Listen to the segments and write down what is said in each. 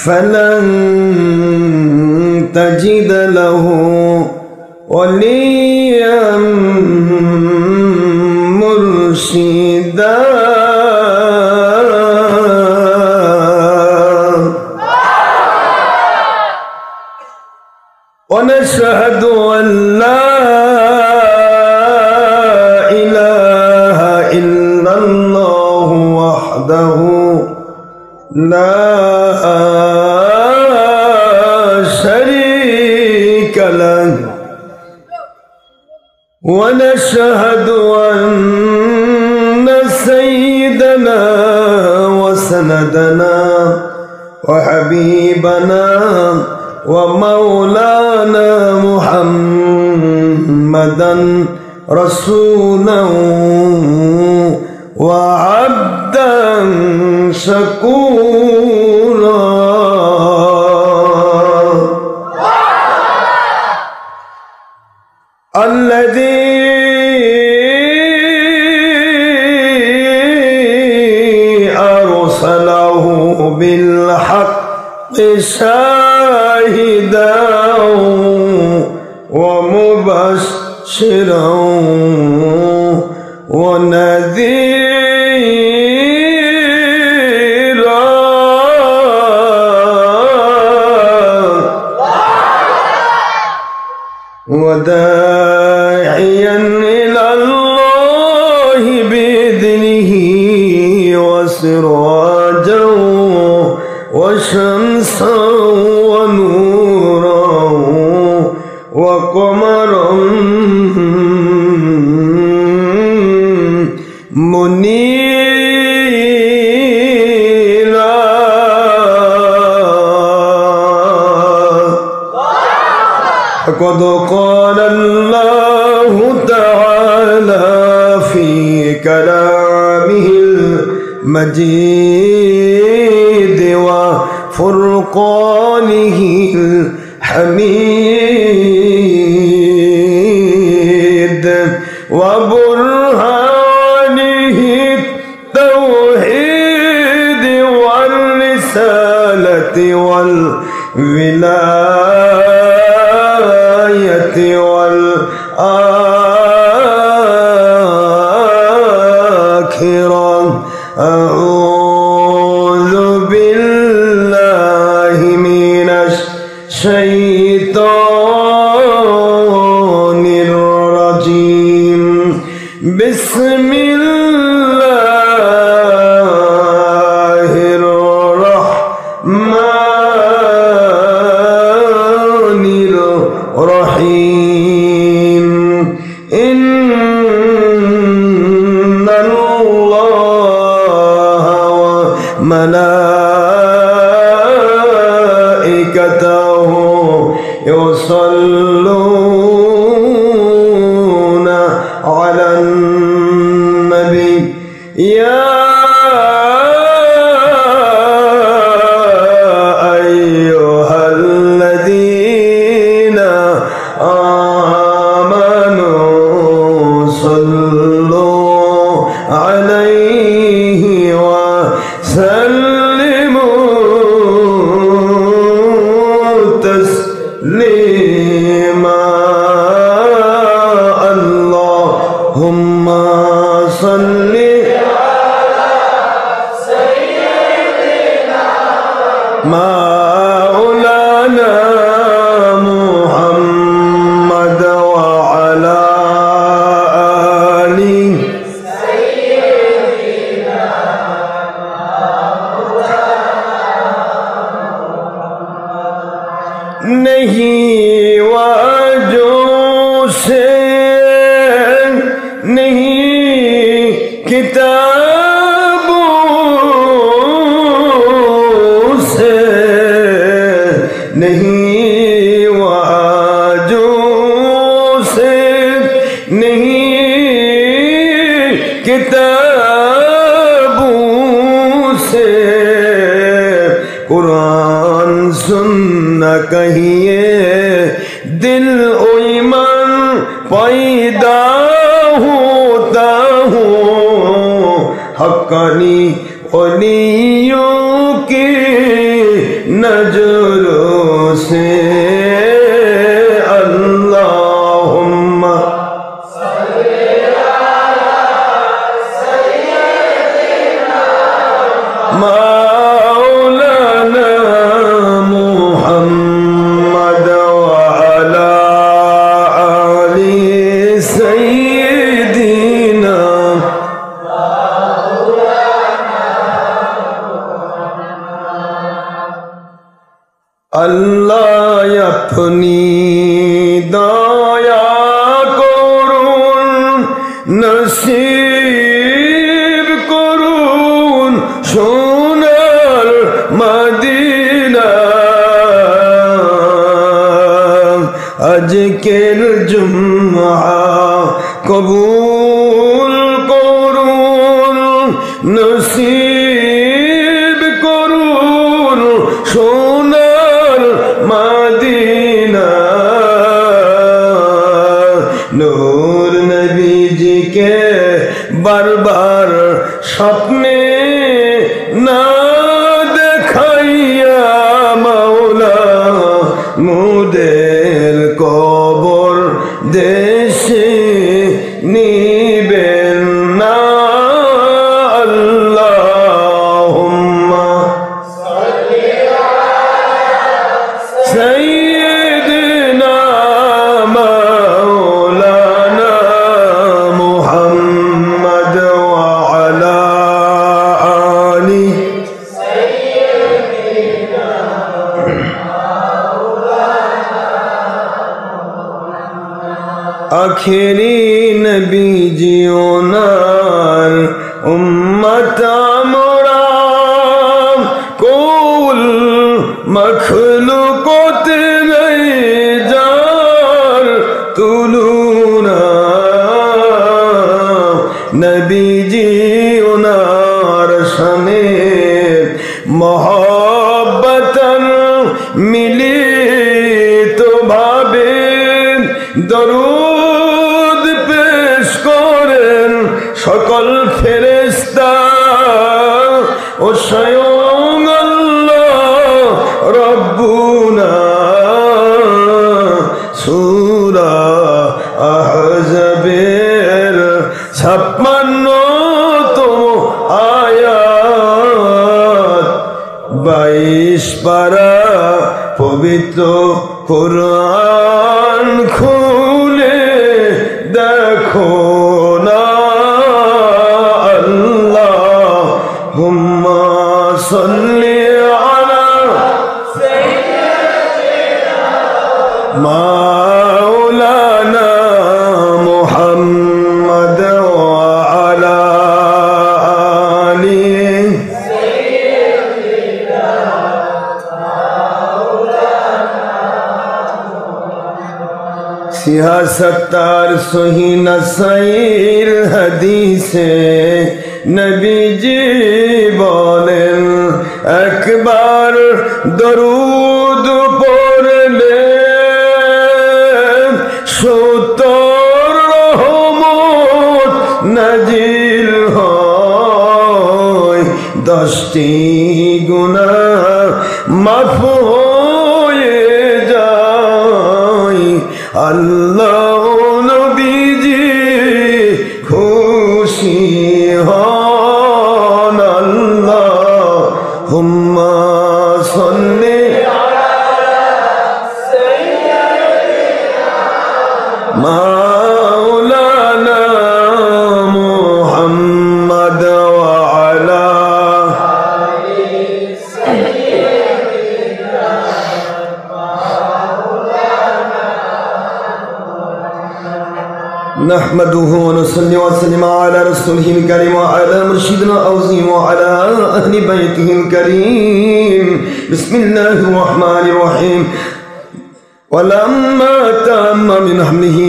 فلن تجد له وليا مرشدا ونشهد أن لا إله إلا الله وحده لا شريك له ونشهد أن سيدنا وسندنا وحبيبنا ومولانا محمدا رسولا وعبدا شكورا الذي أرسله بالحق شاهدا ومبشرا ونذيرا وداعيا إلى الله بإذنه وسراجا وشمسا ونورا وقمرا منيرا فقد قال الله تعالى في كلامه المجيد وفرقانه الحميد وبرهانه التوحيد والرسالة والولاية والآخرة أعوذ بالله من الشيطان الرجيم بسم الله الرحمن الرحيم إن الله وملائكته يصلون على النبي يا أيها الذين آمنوا صلوا عليه وسلموا تسليما اللهم صل مولانا محمد وعلى آله سيدنا नहीं वाजों से नहीं किताबों से नहीं वाजों से नहीं किताबों से कुरान सुनना कहिए दिल ईमान पैदा होता हो हक्कानी वलियों की नजरों से अल्लाहुम्मा मौलाना मुहम्मद व अला आलि सय्यिदीना अल्लाह अपनी दया করুন নসিব করুন সোনার মদিনা আজকের জুমআ কবুল করুন নসিব করুন সোনার मदीना नूर नबी जी के बार बार सपने ना देखाइया मौला मुदेर कबर देशे निबेन ना सय्यिदना मौलाना मुहम्मद व अला आलि सय्यिदना आखिरी नबी जी ओनार उम्मत मोरा कुल मखलूक़त नहीं जार तुलूना नबी जी उनार शने मोहब्बतन मिली तो भावे दरूद पेश करें सकल फेरेस्ता ओ स्वयं रब्बुना सूरा अहज़ाबेर 56 आयात 22 पारा पवित्र कुरान खुले देखो ना अल्लाहुम्मा सल्ली मौलाना मुहम्मद व अला आलि सियासत्तार सही नसाइर हदीसे नबी जी बोलेन एकबार दरूद पढ़ले সত্তর রহমত নাজিল হয় 10টি গুনাহ মাফ হয়ে যায় আল্লাহ নবীজি খুশি হন আল্লাহুম্মা সাল্লি मौलाना मुहम्मद व अला नहमदुहु व नुसल्ली व नसल्लिमु अला रसूलिहिल करीम व अला मुर्शिदिना अज़ीम व अला अहली बैतिहिल करीम बिस्मिल्लाहिर रहमानिर रहीम ولما تم من حمله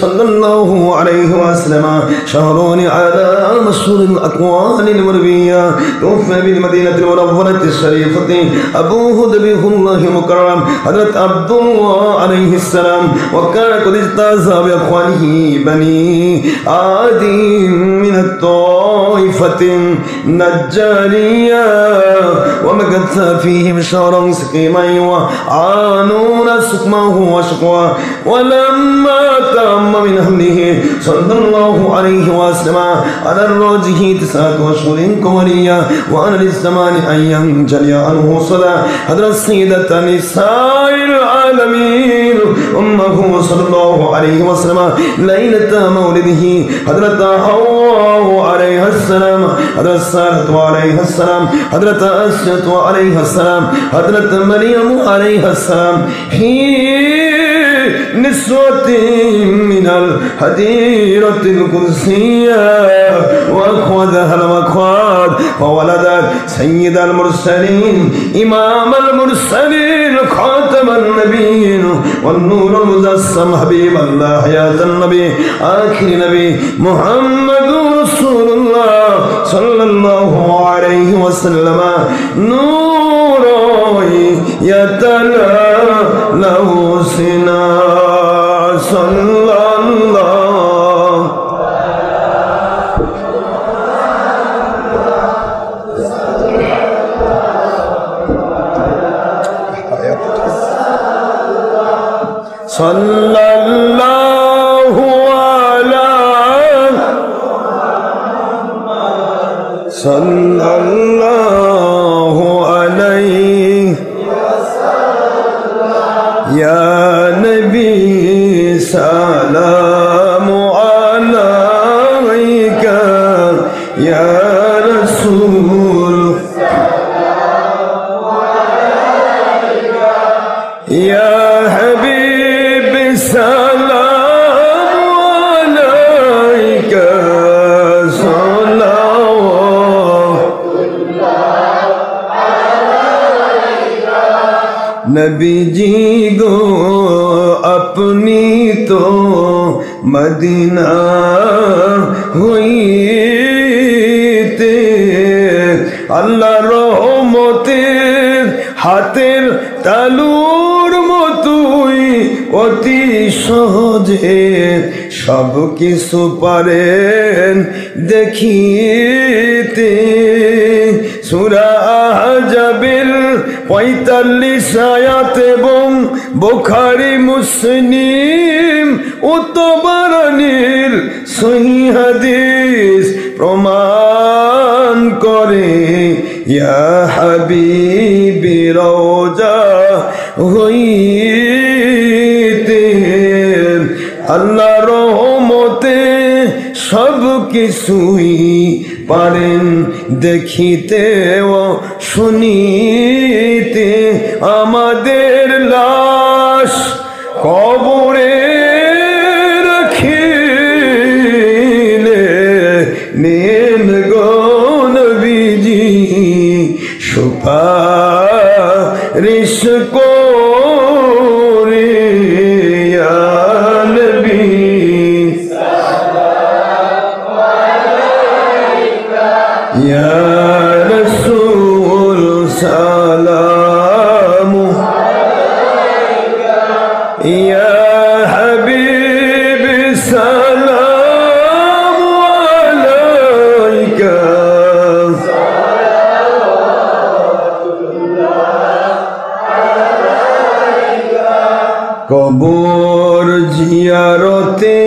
صلى الله عليه وسلم شهرون على مشهور الأقوال المروية توفي بالمدينة المنورة الشريفة أبوه ذبيح الله مكرم حضرت عبد الله عليه السلام وكان قد اجتاز بأخوانه بني عادي من الطائفة النجارية ومكث فيهم شهرا سقيما وعانون سقمه وشقوى ولما تم من حمله صلى الله عليه وسلم على الراجح 9 أشهر قمرية وعلى الزمان أن ينجلي عنه صلاة حضرت سيدة نساء العالمين أمه صلى الله عليه وسلم ليلة مولده حضرت حواء عليها السلام حضرت سارة عليها السلام حضرت أسية عليها السلام حضرت مريم عليها السلام نسوة من الحديرة القدسية وأخوذها المخاض فولدت سيد المرسلين إمام المرسلين خاتم النبيين والنور المجسم حبيب الله حياة النبي آخر نبي محمد رسول الله صلى الله عليه وسلم نور يتلى له سنا صلى الله صلى الله على صلى الله عليه يا نبي سلام عليك يا رسول يا حبيب سلام عليك नबी जी गो अपनी तो मदीना हुई ते अल्लाह रहमतेर हाथेर तालुर मतुई অতি সহজে সব কিছু পারেন দেখিতে সূরা আহজাবের 45 আয়াত এবং বুখারী মুসলিম ও তাবারানীর সহিহ হাদিস প্রমাণ করে ইয়া হাবিবি রওজা হইতে আল্লাহ রহমতে সব কিছুই পারেন দেখিতে ও শুনিতে আমাদের লাশ কবরে রাখিলে নেন গো নবীজি সুপারিশ করে ইয়া নবী ইয়া রাসূল সালামু আলাইকা ইয়া হাবিব সালামু আলাইকা কবর জিয়ারতে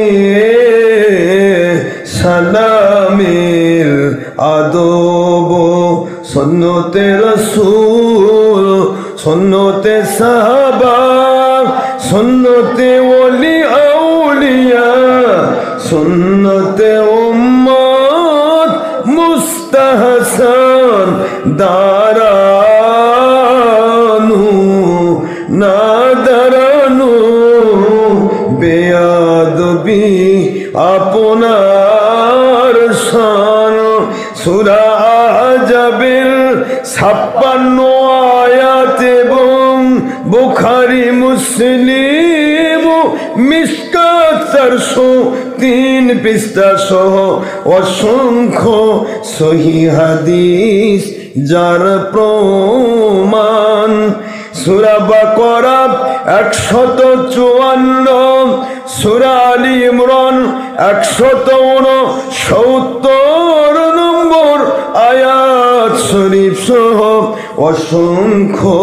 সালামের আদব সুন্নতে রাসূল সুন্নতে সাহাবা সুন্নতে ওলি আউলিয়া সুন্নতে উম্মত মুস্তাহসান দারানু না দারানু বেয়াদবি আপনার শান সূরা আহজাবের 56 আয়াত এবং বুখারী মুসলিম মিশকাত 403 পৃষ্ঠা সহ অসংখ্য সহিহ হাদিস যার প্রমাণ। সূরা বাকারা 154, সূরা আলী ইমরান 169 নম্বর আয়াত শরীফ সহ অসংখ্য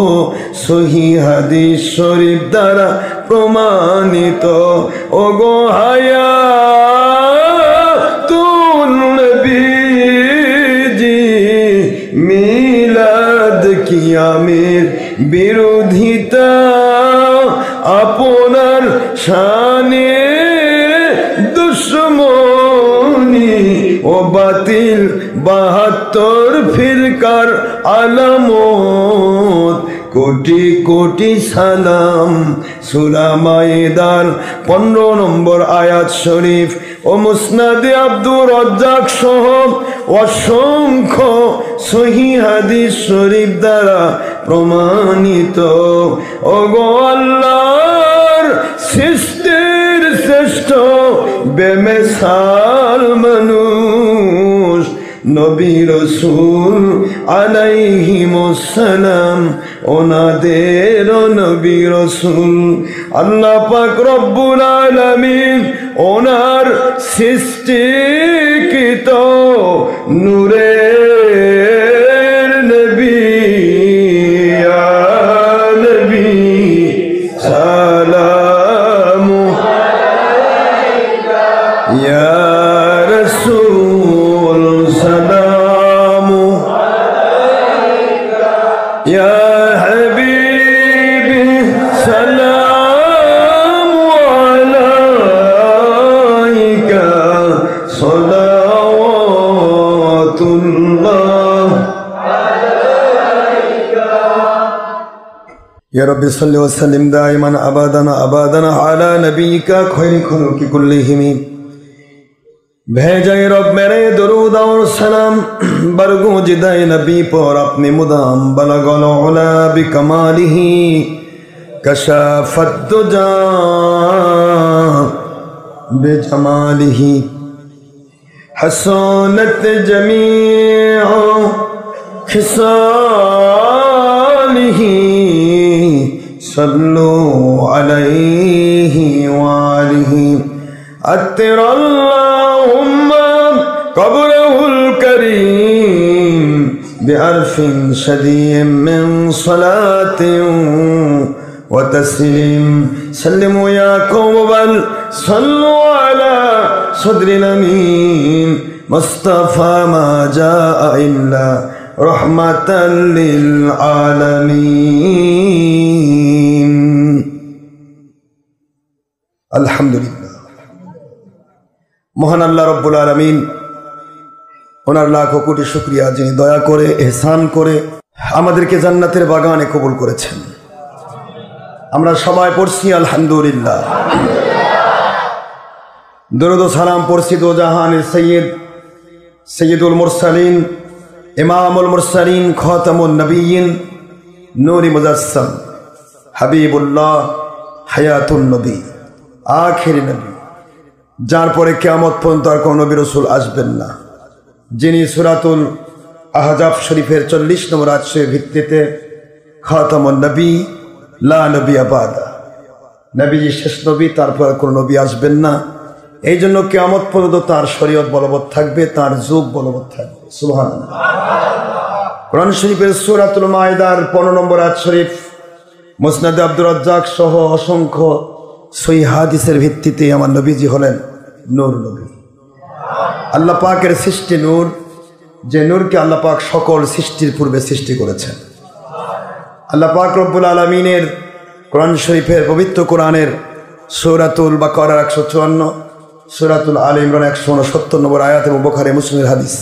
সহিহ হাদিস শরীফ দ্বারা প্রমাণিত। ওগো হায়াতুন নবীজি মিলাদ কিয়ামের বিরোধিতা আপনার শানে দুশ্মনী ও বাতিল 72 ফিরকার আলামত। কোটি কোটি সালাম। সূরা মাইদার 15 নম্বর আয়াত শরীফ ও মুসনাদে আব্দুর রাজ্জাক সহ অসংখ্য সহিহ হাদিস শরীফ দ্বারা প্রমাণিত। ওগো আল্লাহর সৃষ্টির শ্রেষ্ঠ বেমিসাল মানুষ নবী রাসূল আলাইহিমুস সালাম, ওনাদের নবী রাসূল আল্লাহ পাক রব্বুল আলামিন ওনার সৃষ্টিকৃত নূরের নবী ইয়া নবী সালামু আলাইকা ইয়া রাসূল সালামু আলাইকা ইয়া হাবিবি সালামু আলাইকা সালাওয়াতুল্লাহ আলাইকা ইয়া রাব্বি সাল্লি ওয়া সাল্লিম দাইমান আবাদানা আলা নবিয়িকা খায়রি খুলুকি কুল্লিহিম। भेजाए रब मेरे दरूद और सलाम बरगूजिदाए नबी पर अपने मुदाम बलगल उला बिकमालिही कशाफत दुजा बेजमालिही हसनत जमीअ खिसालिही सल्लु अलैहि वालिही अत्तरल्लाहुम्म कब्रहुल करीम बिअर्फिन शदीम मिन सलातिन व तस्लीम सल्लिमु या कौम बल सल्लु अला सद्रिल अमीन मुस्तफा मा जाअ इल्ला रहमतल लिल आलमीन। अल्हम्दुलिल्लाह। মহান আল্লাহ রব্বুল আলামিন ওনার লাখো কোটি শুকরিয়া যিনি দয়া করে ইহসান করে আমাদেরকে জান্নাতের বাগানে কবুল করেছেন। আমরা সবাই পড়ছি আলহামদুলিল্লাহ। দরুদ ও সালাম পড়ছি দো জাহানের সৈয়দ সৈয়দুল মুরসালিন ইমামুল মুরসালিন খাতামুন নবিয়্যিন নূরি মুজাসসাম হাবিবুল্লাহ হায়াতুন নবী আখির নবী, যার পরে কিয়ামত পর্যন্ত আর কোনো নবী রাসূল আসবেন না, যিনি সূরাতুল আহজাব শরীফের 40 নম্বর আয়াতের ভিত্তিতে খাতামুন নবী লা নবিয়্যা বাদা, নবীজি শেষ নবী, তারপর কোনো নবী আসবেন না। এই জন্য কিয়ামত পর্যন্ত তার শরীয়ত বলবৎ থাকবে, তার যুগ বলবৎ থাকবে। সুবহানাল্লাহ। কোরআন শরীফের সূরাতুল মাইদার 15 নম্বর আয়াত শরীফ মুসনাদে আব্দুর রাজ্জাক সহ অসংখ্য সহিহ হাদিসের ভিত্তিতে আমার নবীজি হলেন নূর নবী। আল্লাহ পাকের সৃষ্টি নূর, যে নূরকে আল্লাহ পাক সকল সৃষ্টির পূর্বে সৃষ্টি করেছেন। আল্লাহ পাক রব্বুল আলামিনের কোরআন শরীফের পবিত্র কোরআনের সূরাতুল বাকারার 154, সূরাতুল আলী ইমরান 169 নম্বর আয়াত এবং বুখারী মুসলিমের হাদিস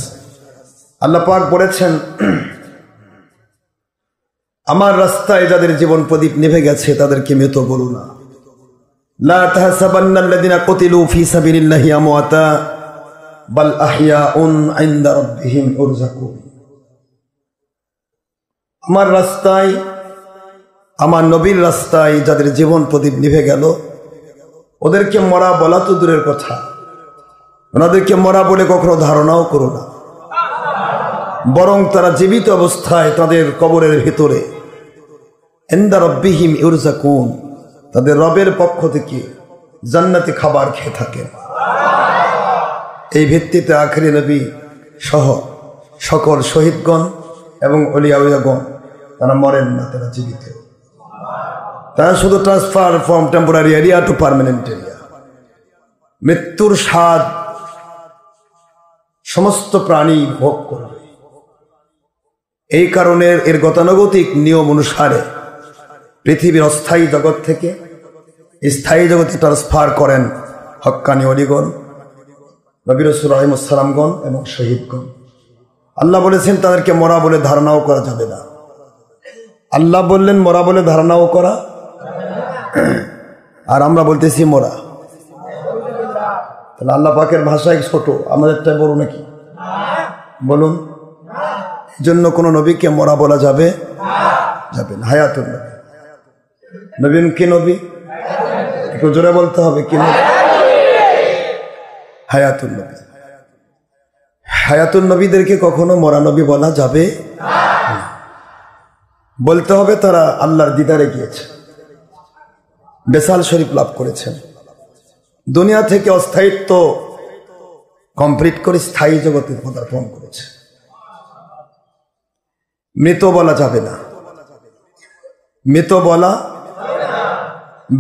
আল্লাহ পাক বলেছেন, আমার রাস্তায় যাদের জীবন প্রদীপ নিভে গেছে তাদেরকে মৃত বলো না। লা তাহসাবান্নাল্লাযিনা কুতিলু ফি সাবিলিল্লাহি আমওয়াতা বাল আহইয়াউন ইনদা রাব্বিহিম ইরযাকুন। আমার রাস্তায় আমার নবীর রাস্তায় যাদের জীবন প্রদীপ নিভে গেল, ওদেরকে মরা বলা তো দূরের কথা, ওনাদেরকে মরা বলে কখনো ধারণাও করো না, বরং তারা জীবিত অবস্থায় তাদের কবরের ভিতরে ইনদা রাব্বিহিম ইউরযাকুন, তাদের রবের পক্ষ থেকে জান্নাতি খাবার খেয়ে থাকেন। এই ভিত্তিতে আখিরি নবী সহ সকল শহীদগণ এবং ওলিয়া উলিয়াগণ তারা মরেন না, তারা জীবিত। তারা শুধু transfer from temporary area to permanent area. মৃত্যুর স্বাদ সমস্ত প্রাণী ভোগ করবে। এই কারণে এর গতানুগতিক নিয়ম অনুসারে পৃথিবীর অস্থায়ী জগৎ থেকে স্থায়ী জগতে ট্রান্সফার করেন হক্কানি অলিগণ, নবী রাসূল আলাইহিস সালামগণ এবং শহীদগণ। আল্লাহ বলেছেন তাদেরকে মরা বলে ধারণাও করা যাবে না। আল্লাহ বললেন মরা বলে ধারণাও করা, আর আমরা বলতেছি মরা। তাহলে আল্লাহ পাকের ভাষায় ছোট, আমাদেরটাই বড় নাকি? বলুন। এই জন্য কোন নবীকে মরা বলা যাবে যাবে না। হায়াতুল নবী, নবীন কি নবী? একটু জোরে বলতে হবে, কি নবী? হায়াতুল নবী। হায়াতুল নবীদেরকে কখনো মরা নবী বলা যাবে না। বলতে হবে তারা আল্লাহর দিদারে গিয়েছে, বেসাল শরীফ লাভ করেছেন, দুনিয়া থেকে অস্থায়িত্ব কমপ্লিট করে স্থায়ী জগতে পদার্পণ করেছে। মৃত বলা যাবে না। মৃত বলা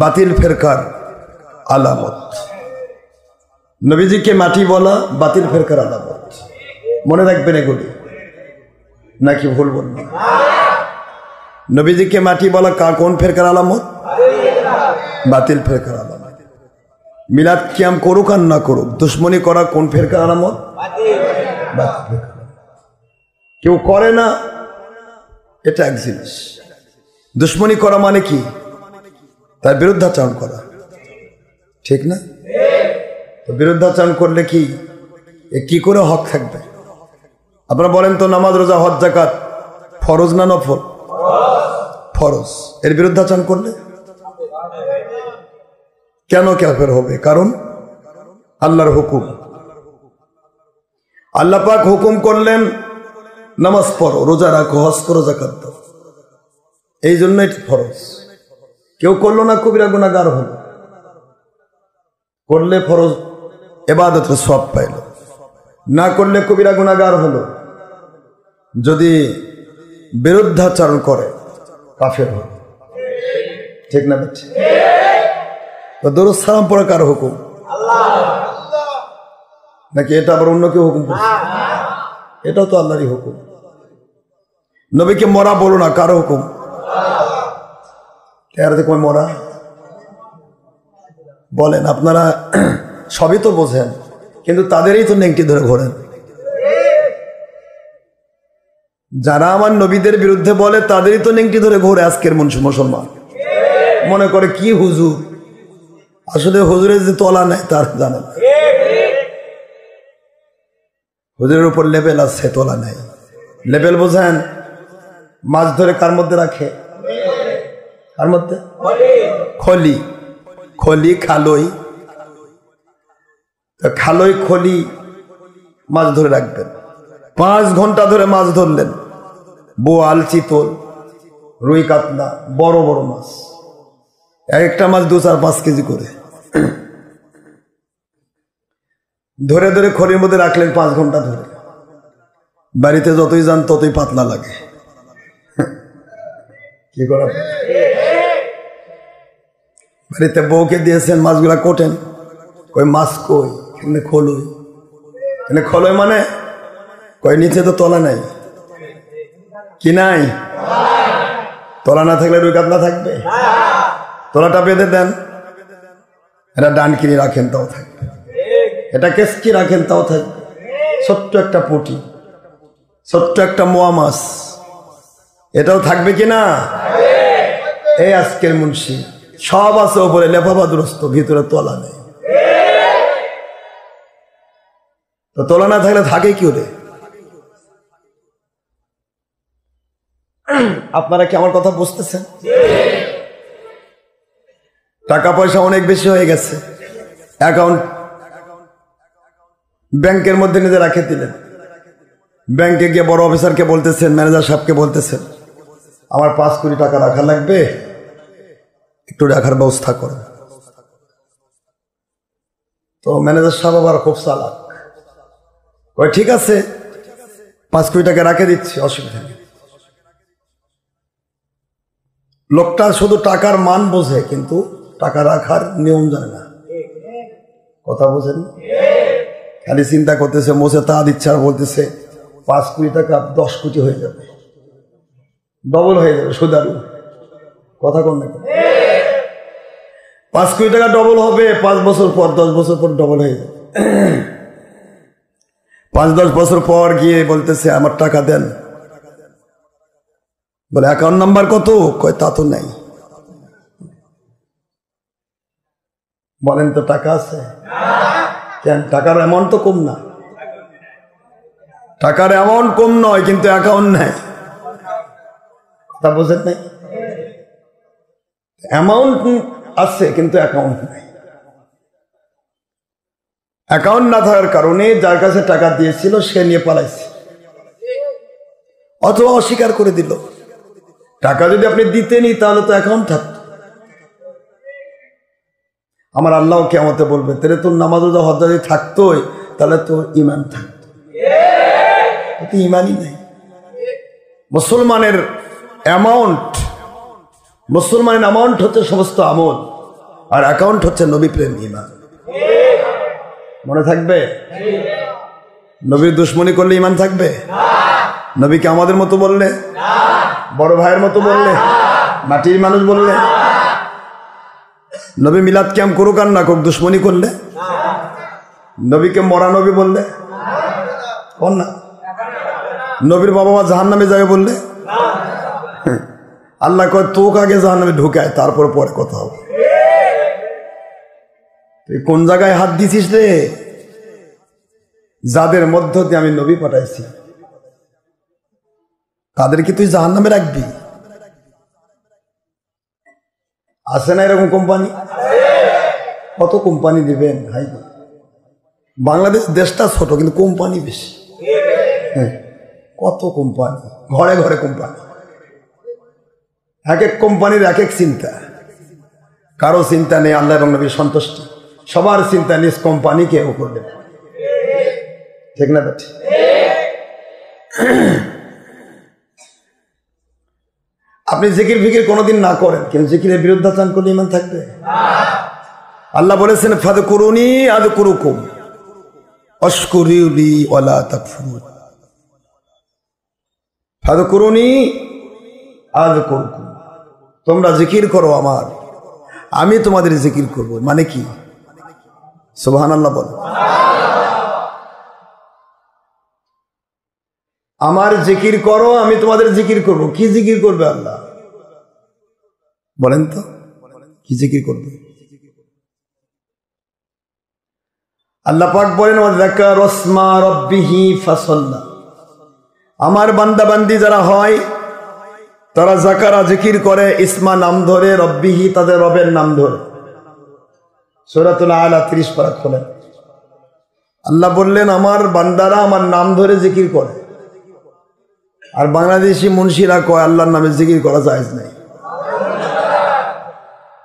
বাতিল ফেরকার আলামত। নবীজিকে মাটি বলা বাতিল ফেরকার আলামত। মনে রাখবেন এগুলি, নাকি ভুল বলবেন? নবীজিকে মাটি বলা কোন ফেরকার আলামত? বাতিল ফেরকার আলামত। মিলাদ কিয়াম করুক আর না করুক, দুশ্মনী করা কোন ফেরকার আলামত? বাতিল। কেউ করে না, এটা এক জিনিস। দুশ্মনী করা মানে কি? তার বিরুদ্ধাচরণ করা, ঠিক না? তো বিরুদ্ধাচরণ করলে কি করে হক থাকবে? আপনারা বলেন তো, নামাজ রোজা হজ যাকাত ফরজ না নফল? ফরজ। এর বিরুদ্ধাচরণ করলে কেন কাফের হবে? কারণ আল্লাহর হুকুম। আল্লাহ পাক হুকুম করলেন নামাজ পড়ো, রোজা রাখো, হজ করো, যাকাত দাও। এই জন্য এটা ফরজ। কেউ করলো না, কবিরা গুনাহগার হলো। করলে ফরজ ইবাদতের সওয়াব পাইল, না করলে কবিরা গুনাহগার হলো। যদি বিরুদ্ধাচরণ করে কাফের হলো, ঠিক না? তো দরুদ সালাম পড়া কার হুকুম? নাকি এটা আবার অন্য কেউ হুকুম করছে? এটাও তো আল্লাহরই হুকুম। নবীকে মরা বলো না, কার হুকুম? মরা বলেন আপনারা, সবই তো বোঝেন, কিন্তু তাদেরই তো নেংটি ধরে ঘোরেন। যারা আমার নবীদের বিরুদ্ধে বলে তাদেরই তো নেংটি ধরে ঘোরে আজকের মুসলমান। মনে করে কি হুজুর, আসলে হুজুরের যে তলা নেই তার জানে না। হুজুরের উপর লেবেল আছে, তলা নেই। লেবেল বোঝেন? মাছ ধরে কার মধ্যে রাখে? কার মধ্যে? খলি। খলি খালই, খালই খলি মাছ ধরে রাখবেন। 5 ঘন্টা ধরে মাছ ধরলেন, বোয়াল, চিতল, রুই, কাতলা, বড় বড় মাছ। একটা মাছ 2-4-5 কেজি করে ধরে ধরে খড়ির মধ্যে রাখলেন 5 ঘন্টা ধরে। বাড়িতে যতই যান ততই পাতলা লাগে। কি করা? বাড়িতে বউকে দিয়েছেন মাছগুলা কোটেন, কই মাছ কই? এখানে খোলই। এখানে খোলই মানে কই নিচে তো তলা নাই। কি নাই? তলা না থাকলে রুই কাতলা থাকবে? তলাটা বেঁধে দেন, এটা ডান কিনে রাখেন তাও থাকবে, এটা কেসকি রাখেন তাও থাকবে। ছোট্ট একটা পুঁটি, ছোট্ট একটা মোয়া মাছ, এটাও থাকবে কিনা? এই আজকের মুন্সি সব আছে ওপরে লেফাফাদুরস্ত, ভিতরে তলা নেই। তো তলা না থাকলে থাকে কি ওরে? আপনারা কি আমার কথা বুঝতেছেন? টাকা পয়সা অনেক বেশি হয়ে গেছে, অ্যাকাউন্ট ব্যাংকের মধ্যে নিজে রাখে দিলেন। ব্যাংকে গিয়ে বড় অফিসারকে বলতেছেন, ম্যানেজার সাহেবকে বলতেছেন, আমার 5 কোটি টাকা রাখা লাগবে, একটু রাখার ব্যবস্থা করেন। তো ম্যানেজার সাহেব আবার খুব চালাক, ওই ঠিক আছে 5 কোটি টাকা রাখে দিচ্ছি, অসুবিধা নেই। লোকটা শুধু টাকার মান বোঝে, কিন্তু টাকা রাখার নিয়ম জানে না। কথা বোঝেন? খালি চিন্তা করতেছে, মোছে তা দিচ্ছে আর বলতেছে 5 কোটি টাকা 10 কোটি হয়ে যাবে, ডবল হয়ে যাবে, সুদারু। কথা কোন না? 5 কোটি টাকা ডবল হবে 5 বছর পর, 10 বছর পর ডবল হয়ে যাবে। 5-10 বছর পর গিয়ে বলতেছে আমার টাকা দেন। বলে অ্যাকাউন্ট নাম্বার কত? কয় তা তো নাই। বলেন তো টাকা আছে? কেন? টাকার অ্যামাউন্ট তো কম না, টাকার অ্যামাউন্ট কম নয়, কিন্তু অ্যাকাউন্ট নেই। কথা বোঝেন নাই? অ্যামাউন্ট আছে কিন্তু অ্যাকাউন্ট নেই। অ্যাকাউন্ট না থাকার কারণে যার কাছে টাকা দিয়েছিল সে নিয়ে পালাইছে, অথবা অস্বীকার করে দিল। টাকা যদি আপনি দিতেনই তাহলে তো অ্যাকাউন্ট থাকত। আমার আল্লাহ কিয়ামতে বলবে, তাহলে তোর নামাজ রোজা হজ যদি থাকতোই তাহলে তোর ঈমান থাকতো, তো ঈমানই নাই। মুসলমানের অ্যামাউন্ট হচ্ছে সমস্ত আমল, আর অ্যাকাউন্ট হচ্ছে নবী প্রেম, ঈমান। মনে থাকবে? নবীর দুশ্মনী করলে ঈমান থাকবে? নবীকে আমাদের মতো বললে, বড় ভাইয়ের মতো বললে, মাটির মানুষ বললে, নবী মিলাদ ক্যাম্প করুক আর না করুক, দুশ্মনী করলে, নবীকে মরা নবী বললে, কোন না? নবীর বাবা মা জাহান্নামে যাবে বললে, আল্লাহ কয় তোকে আগে জাহান্নামে ঢুকায়, তারপর পরে কথা হবে। তুই কোন জায়গায় হাত দিছিস রে? যাদের মধ্য দিয়ে আমি নবী পাঠাইছি তাদেরকে তুই জাহান্নামে রাখবি? আছে না এরকম কোম্পানি? কত কোম্পানি দিবেন ভাই? বাংলাদেশ দেশটা ছোট, কিন্তু কোম্পানি বেশি। কত কোম্পানি, ঘরে ঘরে কোম্পানি। এক এক কোম্পানির এক এক চিন্তা। কারো চিন্তা নেই আল্লাহ এবং নবীর সন্তুষ্টি, সবার চিন্তা নিজ কোম্পানিকে উপর দেবে। ঠিক না বেটি? আপনি জিকির ফিকির কোনোদিন না করেন, কিন্তু জিকিরের বিরুদ্ধাচরণ করলে ঈমান থাকবে? আল্লাহ বলেছেন ফাযকুরুনি আযকুরুকুম ওয়াশকুরুলি ওয়ালা তাকফুরুন। ফাযকুরুনি আযকুরুকুম, তোমরা জিকির করো আমার, আমি তোমাদের জিকির করব। মানে কি? সুবহানাল্লাহ বল। আমার জিকির করো, আমি তোমাদের জিকির করব। কি জিকির করবে আল্লাহ বলেন তো? কি জিকির করবে? আল্লাহ পাক বলেন ওয়াযাকারা ইসমা রাব্বিহি ফাসাল্লা। আমার বান্দা বান্দি যারা হয় তারা যাকারা জিকির করে, ইসমা নাম ধরে, রব্বিহি তাদের রবের নাম ধরে। সূরাতুল আলা 30 পারা খোলেন। আল্লাহ বললেন আমার বান্দারা আমার নাম ধরে জিকির করে। আর বাংলাদেশি মুন্সিরা কয় আল্লাহর নামে জিকির করা জায়েজ নাই।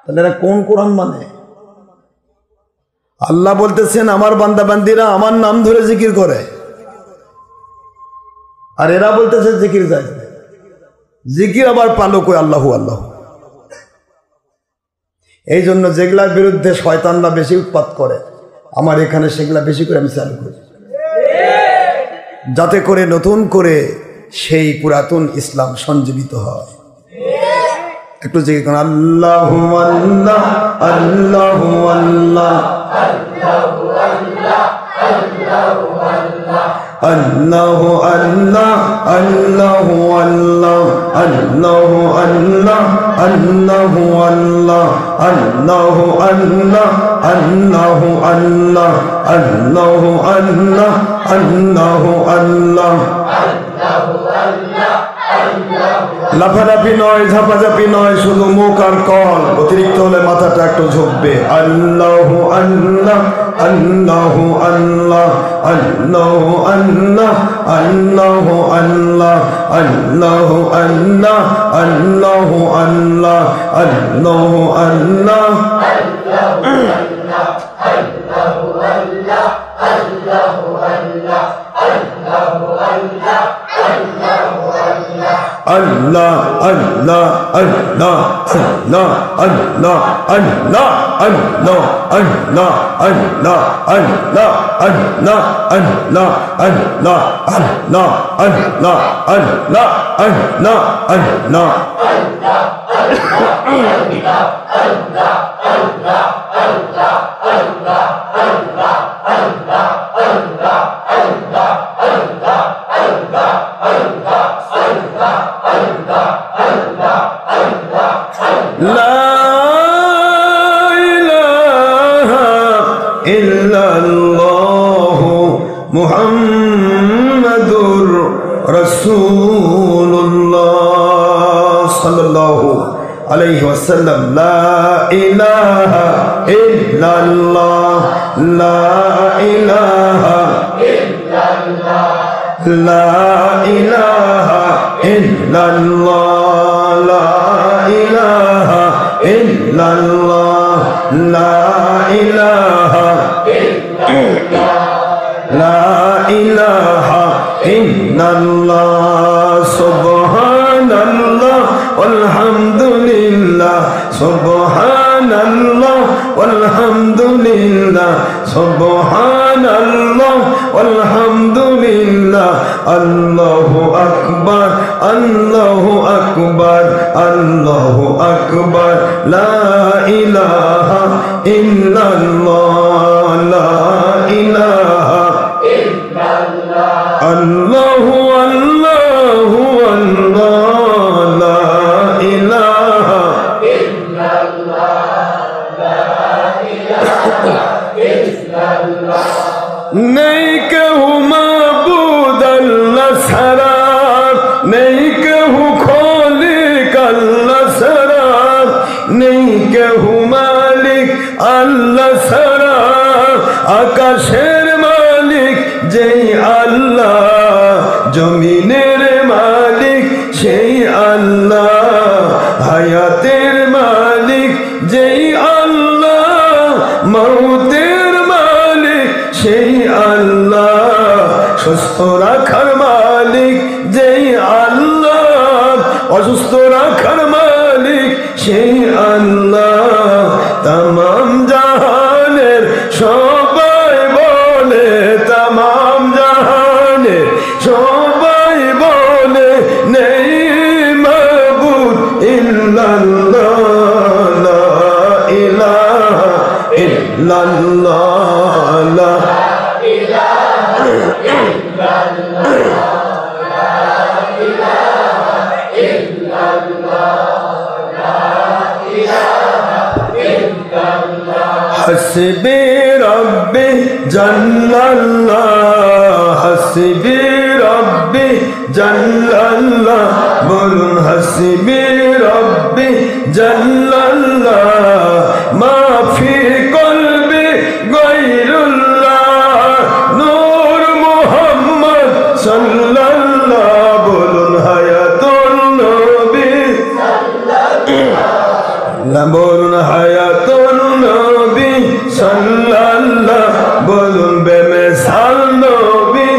তাহলে এরা কোন কোরআন মানে? আল্লাহ বলতেছেন আমার বান্দা বান্দিরা আমার নাম ধরে জিকির করে, আর এরা বলতেছে জিকির জায়েজ নাই। জিকির আবার পালো কই আল্লাহু আল্লাহ। এই জন্য যেগুলার বিরুদ্ধে শয়তানরা বেশি উৎপাত করে, আমার এখানে সেগুলা বেশি করে আমি চালু করি, যাতে করে নতুন করে সেই পুরাতন ইসলাম সঞ্জীবিত হয়। একটু জিকির করুন, আল্লাহু আল্লাহ আল্লাহু আল্লাহ আল্লাহু আল্লাহ আল্লাহু আল্লাহ আল্লাহু আল্লাহ আল্লাহু আল্লাহ আল্লাহু আল্লাহ আল্লাহু আল্লাহ আল্লাহু আল্লাহ আল্লাহু আল্লাহ আল্লাহু আল্লাহ আল্লাহু আল্লাহ। লাফালাফি নয়, ঝাপাঝাপি নয়, শুধু মুখ চমৎকার কল, অতিরিক্ত হলে মাথাটা একটু ঝুঁকবে। আল্লাহু আল্লাহ আল্লাহু আল্লাহ আল্লাহু আল্লাহ আল্লাহু আল্লাহ আল্লাহু আল্লাহ আল্লাহু আল্লাহ আল্লাহু আল্লাহ Allah, Allah, Allah, Allah, Allah, Allah, Allah, Allah, Allah, Allah, Allah, Allah, Allah, Allah, Allah, Allah, Allah, মুহাম্মাদুর রাসূলুল্লাহ সাল্লাল্লাহু আলাইহি ওয়াসাল্লাম। লা ইলাহা ইল্লাল্লাহ লা ইলাহা ইল্লাল্লাহ লা ইলাহা ইল্লাল্লাহ লা ইলাহা ইল্লাল্লাহ লা ইলাহা ইল্লাল্লাহ লা ইলাহা ইল্লাল্লাহ সুবহানাল্লাহ আলহামদুলিল্লাহ সুবহানাল্লাহ আলহামদুলিল্লাহ সুবহানাল্লাহ আলহামদুলিল্লাহ আল্লাহু আকবার আল্লাহু আকবার আল্লাহু আকবার লা ইলাহা ইল্লাল্লাহ লা ইলাহা আল্লাহু আল্লাহু আল্লাহ লা ইলাহা ইল্লাল্লাহ নেই কেউ মাবুদ আল্লাহ ছাড়া নেই কেউ খালিক আল্লাহ ছাড়া নেই কেউ মালিক আল্লাহ ছাড়া আকাশের মালিক যেই আল্লাহ জমিনের মালিক সেই আল্লাহ হায়াতের মালিক যেই আল্লাহ মউতের মালিক সেই আল্লাহ সুস্থ রাখার মালিক যেই আল্লাহ অসুস্থ রাখার মালিক সেই আল্লাহ তামাম জাহানের সবাই বলে তামাম জাহানের সবাই বলে নেই মাবুদ ইল্লাল্লাহ লা ইলাহা ইল্লাল্লাহ লা ইলাহা ইল্লাল্লাহ লা ইলাহা ইল্লাল্লাহ লা ইলাহা ইল্লাল্লাহ হাসবি রব্বি জাল্লাল্লাহ হাসবি রব্বি জাল্লাল্লাহ বলুন হাসবি রব্বি জাল্লাল্লাহ মা ফি কলবি গায়রুল্লাহ নূর মুহাম্মদ সাল্লাল্লাহ বলুন হায়াতুন নবী সাল্লাল্লাহ বলুন হায়াতুন নবী সাল্লাল্লাহ বলুন বেমিসাল নবী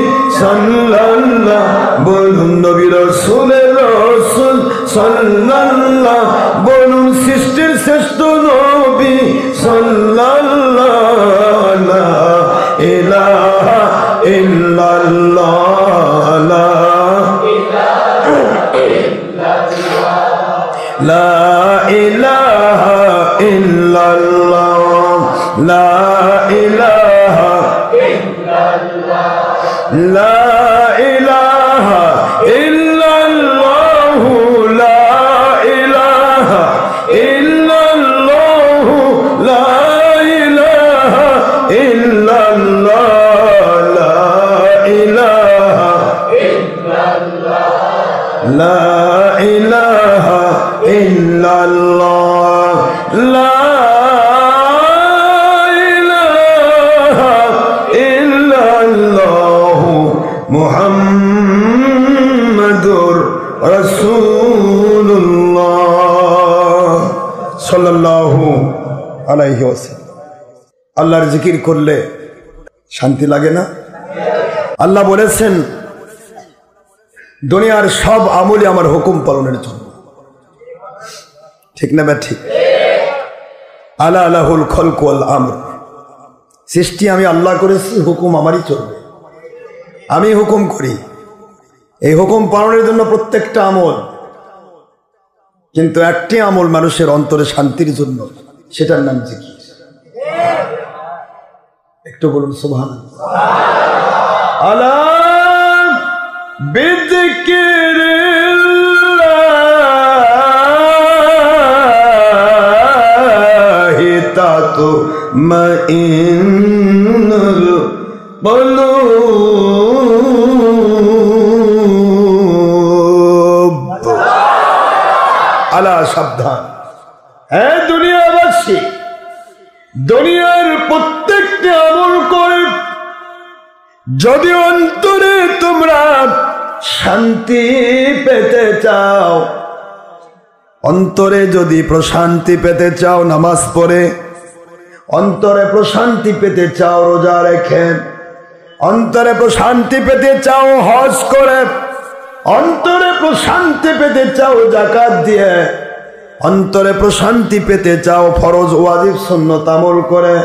সাল্লাল্লাহ বলুন নবী রাসূলের রাসূল সাল্লাল্লাহ বলুন সৃষ্টির শ্রেষ্ঠ নবী সাল্লাল্লাহ লা ইলাহা ইল্লাল্লাহ লা ইলাহা ইল্লাল্লাহ লা ইলাহা ইল্লাল্লাহ লা ইলাহা ইল্লাল্লাহ লা ইলাহা ইল্লাল্লাহ লা ইলাহা ইল্লাল্লাহ লা ইলাহা ইল্লাল্লাহ লা ইলাহা ইল্লাল্লাহ লা ইলাহা ইল্লাল্লাহ লা ইলাহা ইল্লাল্লাহু মুহাম্মাদুর রাসূলুল্লাহ সাল্লাল্লাহু আলাইহি ওয়াসাল্লাম। আল্লাহর জিকির করলে শান্তি লাগে না? আল্লাহ বলেছেন দুনিয়ার সব আমলই আমার হুকুম পালনের জন্য। ঠিক না বা ঠিক? আলা লাহুল খলক ওয়াল আমর, সৃষ্টি আমি আল্লাহ করেছি, হুকুম আমারই চলবে, আমি হুকুম করি। এই হুকুম পালনের জন্য প্রত্যেকটা আমল, কিন্তু একটি আমল মানুষের অন্তরে শান্তির জন্য, সেটার নাম জিকির। একটু বলুন সুবহানাল্লাহ। আলা বিযিকিরিল্লাহি তাতমাইন্নুল কুলুব। আলা, সাবধান হ্যাঁ দুনিয়াবাসী, দুনিয়ার প্রত্যেকটা আমল করে যদি অন্তরে তোমরা শান্তি পেতে চাও, অন্তরে যদি প্রশান্তি পেতে চাও, নামাজ পড়ে অন্তরে প্রশান্তি পেতে চাও, রোজা রেখে অন্তরে প্রশান্তি পেতে চাও, হজ করে অন্তরে প্রশান্তি পেতে চাও, যাকাত দিয়ে অন্তরে প্রশান্তি পেতে চাও, ফরজ ওয়াজিব সুন্নাত আমল করে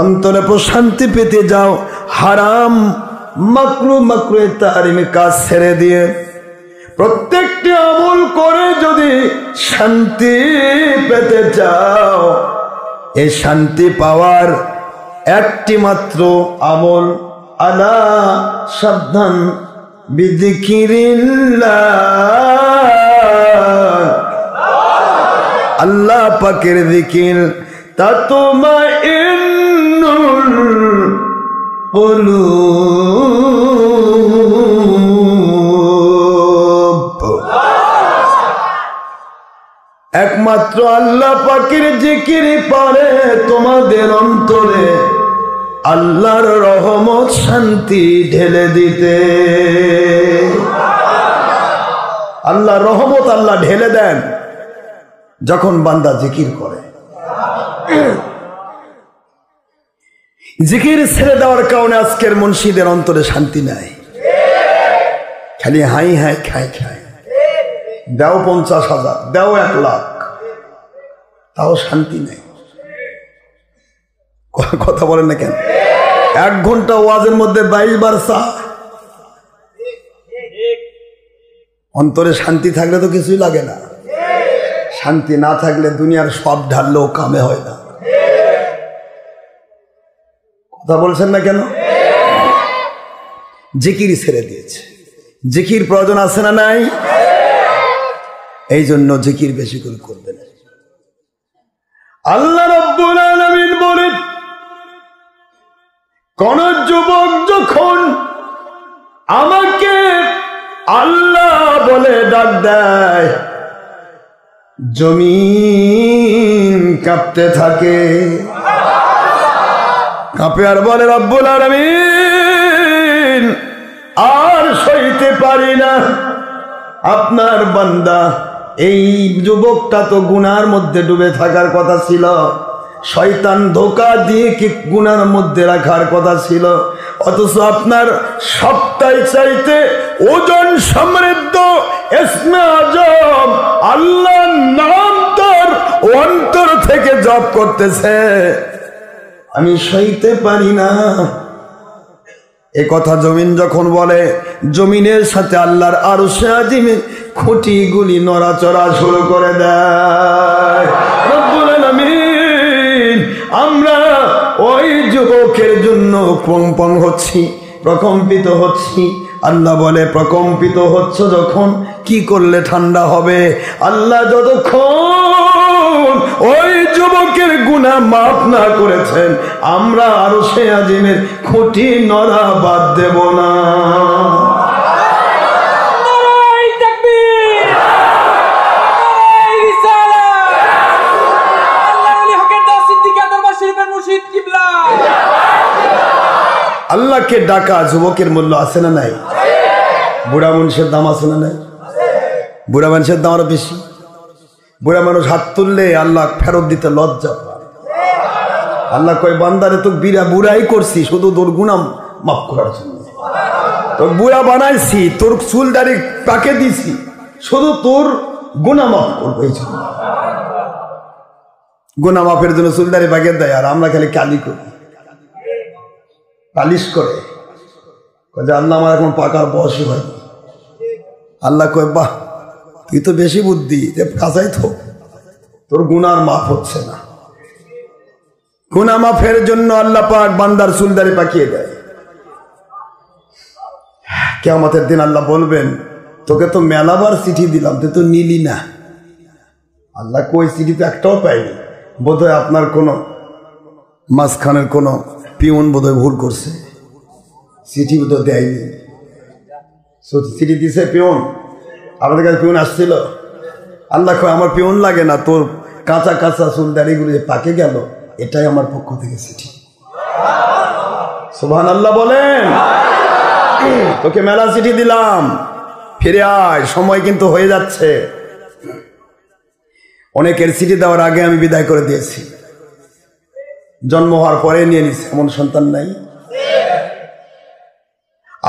অন্তরে প্রশান্তি পেতে যাও, হারাম মাকরুহ তাহরিম কাজ ছেড়ে দিয়ে প্রত্যেকটি আমল করে যদি শান্তি পেতে চাও, এই শান্তি পাওয়ার একটি মাত্র আমল, আলা সাবধান, বিযিকিরিল্লাহ, আল্লাহ পাকের জিকির, তাতমাইন্নুল কুলুব। একমাত্র আল্লাহ পাকের জিকির পারে তোমাদের অন্তরে আল্লাহর রহমত শান্তি ঢেলে দিতে। আল্লাহর রহমত আল্লাহ ঢেলে দেন যখন বান্দা জিকির করে। জিকির ছেড়ে দেওয়ার কারণে আজকের মুন্সিদের অন্তরে শান্তি নাই, খালি হাই হাই খাই খাই, দাও 50,000, দাও 1 লাখ, তাও শান্তি নেই। কথা বলেন না কেন? 1 ঘন্টা ওয়াজের মধ্যে 22 বার চা। অন্তরে শান্তি থাকলে তো কিছুই লাগে না, শান্তি না থাকলে দুনিয়ার সব ঢাললেও কামে হয় না। কথা বলছেন না কেন? জিকির ছেড়ে দিয়েছে। জিকির প্রয়োজন আছে না নাই? এই জন্য জিকির বেশি করে করবেন। আল্লাহ রাব্বুল আলামিন বলেন, কোন যুবক যখন আমাকে আল্লাহ বলে ডাক দেয়, জমিন কাঁপতে থাকে, কাঁপে আর বলে রব্বুল আলামিন আর সইতে পারি না। আপনার বান্দা, এই যুবকটা তো গুনার মধ্যে ডুবে থাকার কথা ছিল, শয়তান ধোঁকা দিয়ে কি গুনার মধ্যে রাখার কথা ছিল, অথচ আপনার সবটাই চাইতে ওজন সমৃদ্ধ ইসমে আজম আল্লাহর নাম তার অন্তর থেকে জপ করতেছে, আমি সইতে পারি না। এ কথা জমিন যখন বলে, জমিনের সাথে আল্লাহর আরশে আজিমের খুঁটিগুলি নড়াচড়া শুরু করে দেয়। রব্বুল আলামিন, আমরা ওই যুবকের জন্য কম্পন হচ্ছি, প্রকম্পিত হচ্ছি। আল্লাহ বলে, প্রকম্পিত হচ্ছ যখন, কি করলে ঠান্ডা হবে? আল্লাহ যতক্ষণ ওই যুবকের গুনাহ মাফ না করেছেন, আমরা আরশে আজিমের খুঁটি নড়া বাদ দেব না। আল্লাহকে ডাকা যুবকের মূল্য আছে না নাই? বুড়া মানুষের দাম আছে না নাই? বুড়া মানুষের দাম আরো বেশি। বুড়া মানুষ হাত তুললে আল্লাহ ফেরত দিতে লজ্জা পায়। আল্লাহ কয় বান্দারে তো বুড়াই করছি শুধু তোর গুনাহ মাফ করার জন্য, তোর বুড়া বানাইছি, তোর চুল দাড়ি পাকে দিছি শুধু তোর গুনাহ মাফ করবো এই জন্য। গুনাহ মাফের জন্য চুল দাড়ি পাকে দেয়, আর আমরা খালি কালি করি, পালিশ করে। আল্লাহ আমার এখন পাকার বয়সই হয়নি। আল্লাহ কয় বাহ, তুই তো বেশি বুদ্ধি, কাজাই তো তোর গুনার মাফ হচ্ছে না। গুনাহ মাফের জন্য আল্লাহ পাক বান্দার চুলদারি পাকিয়ে দেয়। কিয়ামতের দিন আল্লাহ বলবেন, তোকে তো মেলাবার চিঠি দিলাম, তুই তো নিলি না। আল্লাহ কই চিঠি তো একটাও পাইনি। বোধহয় আপনার কোনো মাঝখানের কোনো পিউন বোধহয় ভুল করছে, চিঠি তো দেয়নি। চিঠি দিছে পিউন, আমাদের কাছে পিউন আসছিল। আল্লাহ কয় আমার পিউন লাগে না, তোর কাঁচা কাঁচা চুল দাড়িগুলো যে পাকে গেল এটাই আমার পক্ষ থেকে চিঠি। সুবহানাল্লাহ বলেন। তোকে মেলা চিঠি দিলাম, ফিরে আয়, সময় কিন্তু হয়ে যাচ্ছে। অনেকের চিঠি দেওয়ার আগে আমি বিদায় করে দিয়েছি, জন্ম হওয়ার পরে নিয়ে নিছি, এমন সন্তান নাই।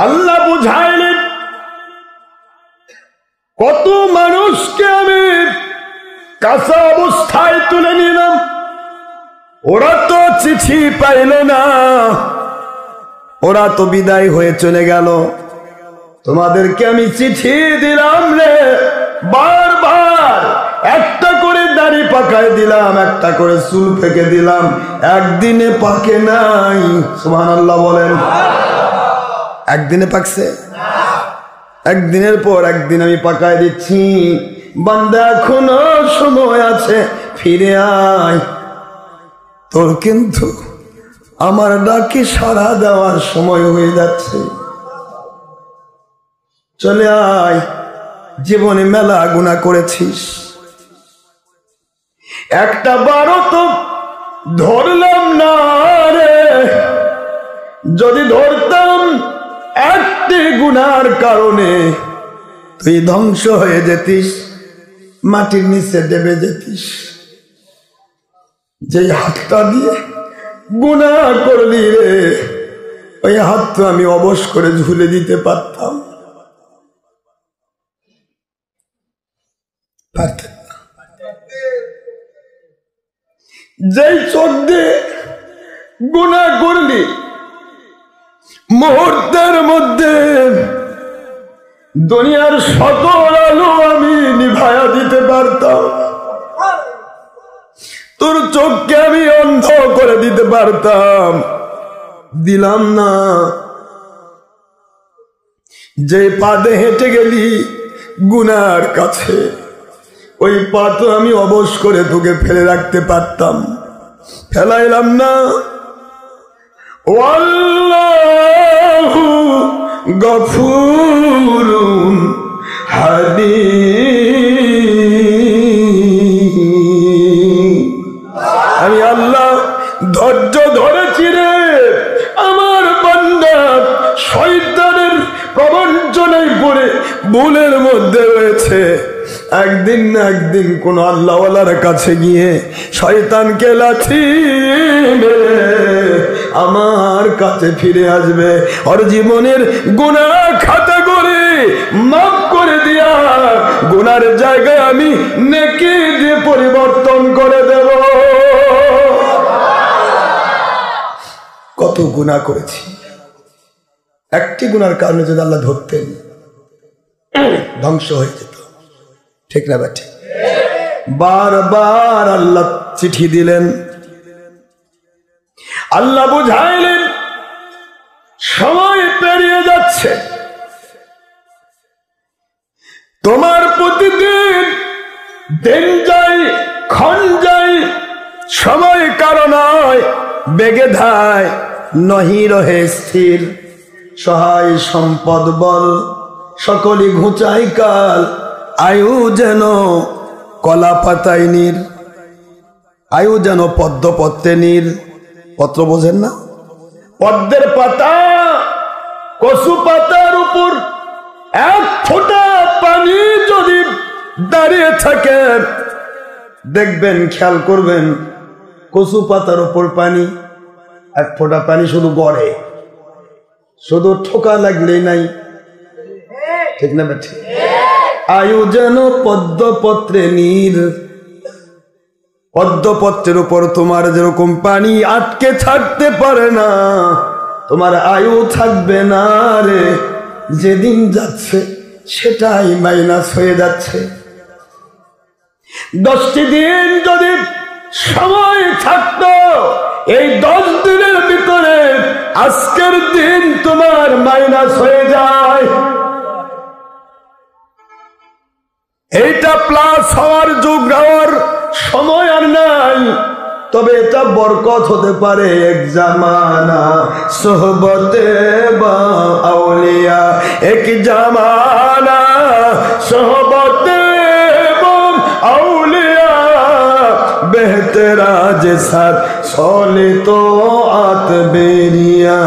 আল্লাহ বুঝাইলেন, কত মানুষকে আমি কাঁচা অবস্থায় তুলে নিলাম, ওরা তো চিঠি পাইল না, ওরা তো বিদায় হয়ে চলে গেল। তোমাদেরকে আমি চিঠি দিলাম রে, বারবার একটা করে দাড়ি পাকায় দিলাম, একটা করে চুল ফেকে দিলাম, একদিনে পাকে নাই। সুবহানাল্লাহ বলেন। একদিনে পাকছে? একদিনের পর একদিন আমি পাকায় দিচ্ছি। বান্দা এখনো সময় আছে, ফিরে আয়, তোর কিন্তু আমার ডাকে সাড়া দেওয়ার সময় হয়ে যাচ্ছে। চলে আয়, জীবনে মেলা গুনাহ করেছিস, একটা বারো তো ধরলাম না রে, যদি ধরতাম একটি গুনার কারণে তুই ধ্বংস হয়ে যেতিস, মাটির নিচে ডেবে যেতিস। যে হাতটা দিয়ে গুনাহ করলি রে, ওই হাত তো আমি অবশ করে ঝুলে দিতে পারতাম, পারতাম না। যেই চোখ দিয়ে গুনাহ করলি, মুহূর্তের মধ্যে দুনিয়ার সকল আলো আমি নিভায়া দিতে পারতাম, তোর চোখকে আমি অন্ধ করে দিতে পারতাম, দিলাম না। যে পাদে হেঁটে গেলি গুনার কাছে, ওই পা তো আমি অবশ করে তোকে ফেলে রাখতে পারতাম, ফেলাইলাম না। আল্লাহু গফুরুন হালিম। আমি আল্লাহ ধৈর্য ধরেছি রে, আমার বান্দা শয়তানের প্রবঞ্চনায় পড়ে ভুলের মধ্যে রয়েছে। একদিন না একদিন কোন আল্লাহওয়ালার কাছে গিয়ে শয়তানকে লাথি মেরে আমার কাছে ফিরে আসবে, ওর জীবনের গুনাহ খাতা করে মাফ করে দিয়া গুনার জায়গায় আমি নেকি দিয়ে পরিবর্তন করে দেব। কত গুনাহ করেছি, একটি গুনার কারণে যদি আল্লাহ ধরতেন ধ্বংস হয়ে যেত, ঠিক না বেটি? বারবার আল্লাহ চিঠি দিলেন, আল্লাহ বুঝাইলেন সময় পেরিয়ে যাচ্ছে, তোমার প্রতিদিন দিন যাই ক্ষণ যাই, সময় কারো নয় বেগে ধায়, নহি রহে স্থির, সহায় সম্পদ বল সকলই ঘুচাই কাল, আয়ু যেন কলা পাতায় নীর, আয়ু যেন পদ্ম পত্রে নীর। পত্র বোঝেন না? পদ্মের পাতা কচু পাতার উপর এক ফোঁটা পানি যদি দাঁড়িয়ে থাকে, দেখবেন, খেয়াল করবেন, কচু পাতার উপর পানি, এক ফোঁটা পানি শুধু গড়ে, শুধু ঠোকা লাগলেই নাই, ঠিক না বেঠি? আয়ু যেন পদ্মপত্রে নীর, পদ্মপত্রের উপর তোমার যেরকম পানি আটকে থাকতে পারে না, তোমার আয়ু থাকবে না রে। যেদিন যাচ্ছে সেটাই মাইনাস হয়ে যাচ্ছে। 10টি দিন যদি সময় থাকতো, এই 10 দিনের ভিতরে আজকের দিন তোমার মাইনাস হয়ে যায়। এইটা প্লাস হওয়ার যুগ হওয়ার সময় আর নাই, তবে এটা বরকত হতে পারে। এক জামানা সোহবতে বা আউলিয়া, এক জামানা সোহবতে বা আউলিয়া, বেহতেরাজ সাথ সোলে তো আত বেরিয়া,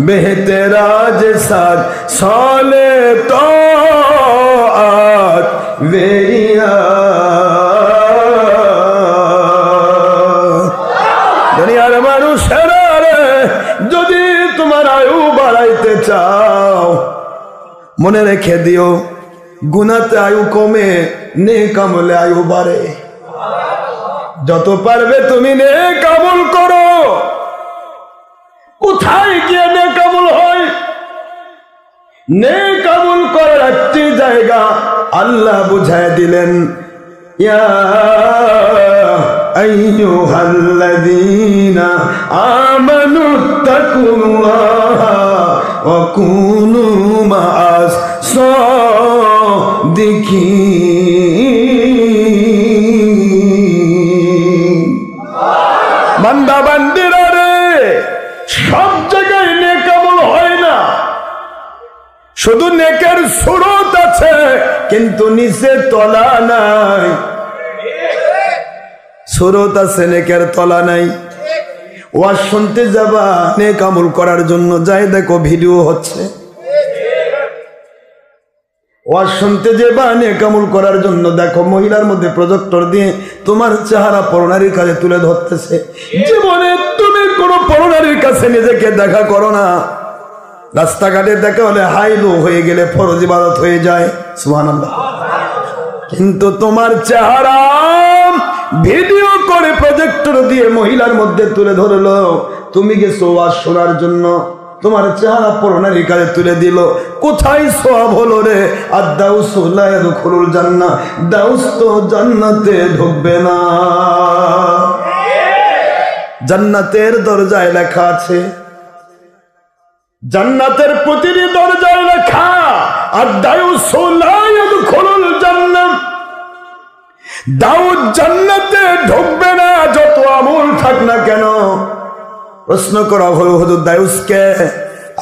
বেহতেরাজ সাথ সোলে তো আত বেরিয়া। দুনিয়ার মানুষেরা রে, যদি তোমার আয়ু বাড়াইতে চাও, মনে রেখে দিও, গুনাতে আয়ু কমে, নেক আমলে আয়ু বাড়ে। যত পারবে তুমি নেক আমল করো। কোথায় গিয়ে নেক আমল হয়? নেক আমল করার একটি জায়গা আল্লাহ বুঝায় দিলেন, ইয়া আইয়ুহাল্লাযীনা আমানুত্তাকুল্লাহা ওয়া কুনু মা'আস সাদিকিন। বান্দা বান্দিরা রে, সব জায়গায় নেক আমল হয় না, শুধু নেকের সুরত আছে কিন্তু নিচে তলা নাই। সুরত আছে, নেকের তলা নাই। ওয়াজ শুনতে যাবা নেক আমল করার জন্য, যাই দেখো ভিডিও হচ্ছে। ওয়াজ শুনতে যাবা নেক আমল করার জন্য, দেখো মহিলার মধ্যে প্রজেক্টর দিয়ে তোমার চেহারা পরনারীর কাছে তুলে ধরতেছে। জীবনে তুমি কোনো পরনারীর কাছে নিজেকে দেখা করো না। রাস্তাঘাটে দেখা হলে হাই লো হয়ে গেলে ফরজ ইবাদত হয়ে যায়, সুবহানাল্লাহ। কিন্তু তোমার চেহারা ভিডিও করে প্রজেক্টর দিয়ে মহিলার মধ্যে তুলে ধরলো, তুমি গেছো ওয়াজ শোনার জন্য, তোমার চেহারা পরনারীর কাছে তুলে দিল। কোথায় সওয়াব হলো রে? আদ-দাউস লা ইয়াদখুলুল জান্নাহ, দাউস তো জান্নাতে ঢুকবে না। জান্নাতের দরজায় লেখা আছে, জান্নাতের প্রতিটি দরজায় লেখা আদ-দাউস লা ইয়াদখুলুল জান্নাহ, দাউদ জান্নাতে ঢুকবে না যত আমল থাক না কেন। প্রশ্ন করা হলো, হুজুর দাউসকে?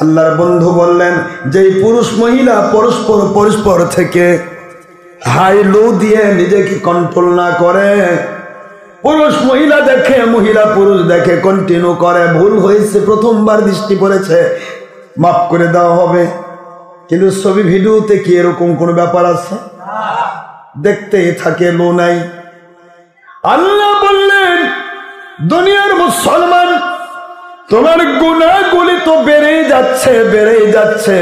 আল্লাহর বন্ধু বললেন, যেই পুরুষ মহিলা পরস্পর থেকে হাই লো দিয়ে নিজেকে কন্ট্রোল না করে, পুরুষ মহিলা দেখে, মহিলা পুরুষ দেখে, কন্টিনিউ করে, ভুল হয়েছে, প্রথমবার দৃষ্টি পড়েছে, মাফ করে দেওয়া হবে। কিন্তু ছবি ভিডিওতে কি এরকম কোনো ব্যাপার আছে? দেখতেই থাকে, লো নাই। আল্লাহ বললেন, দুনিয়ার মুসলমান, তোমার গুনাহগুলি তো বেড়েই যাচ্ছে।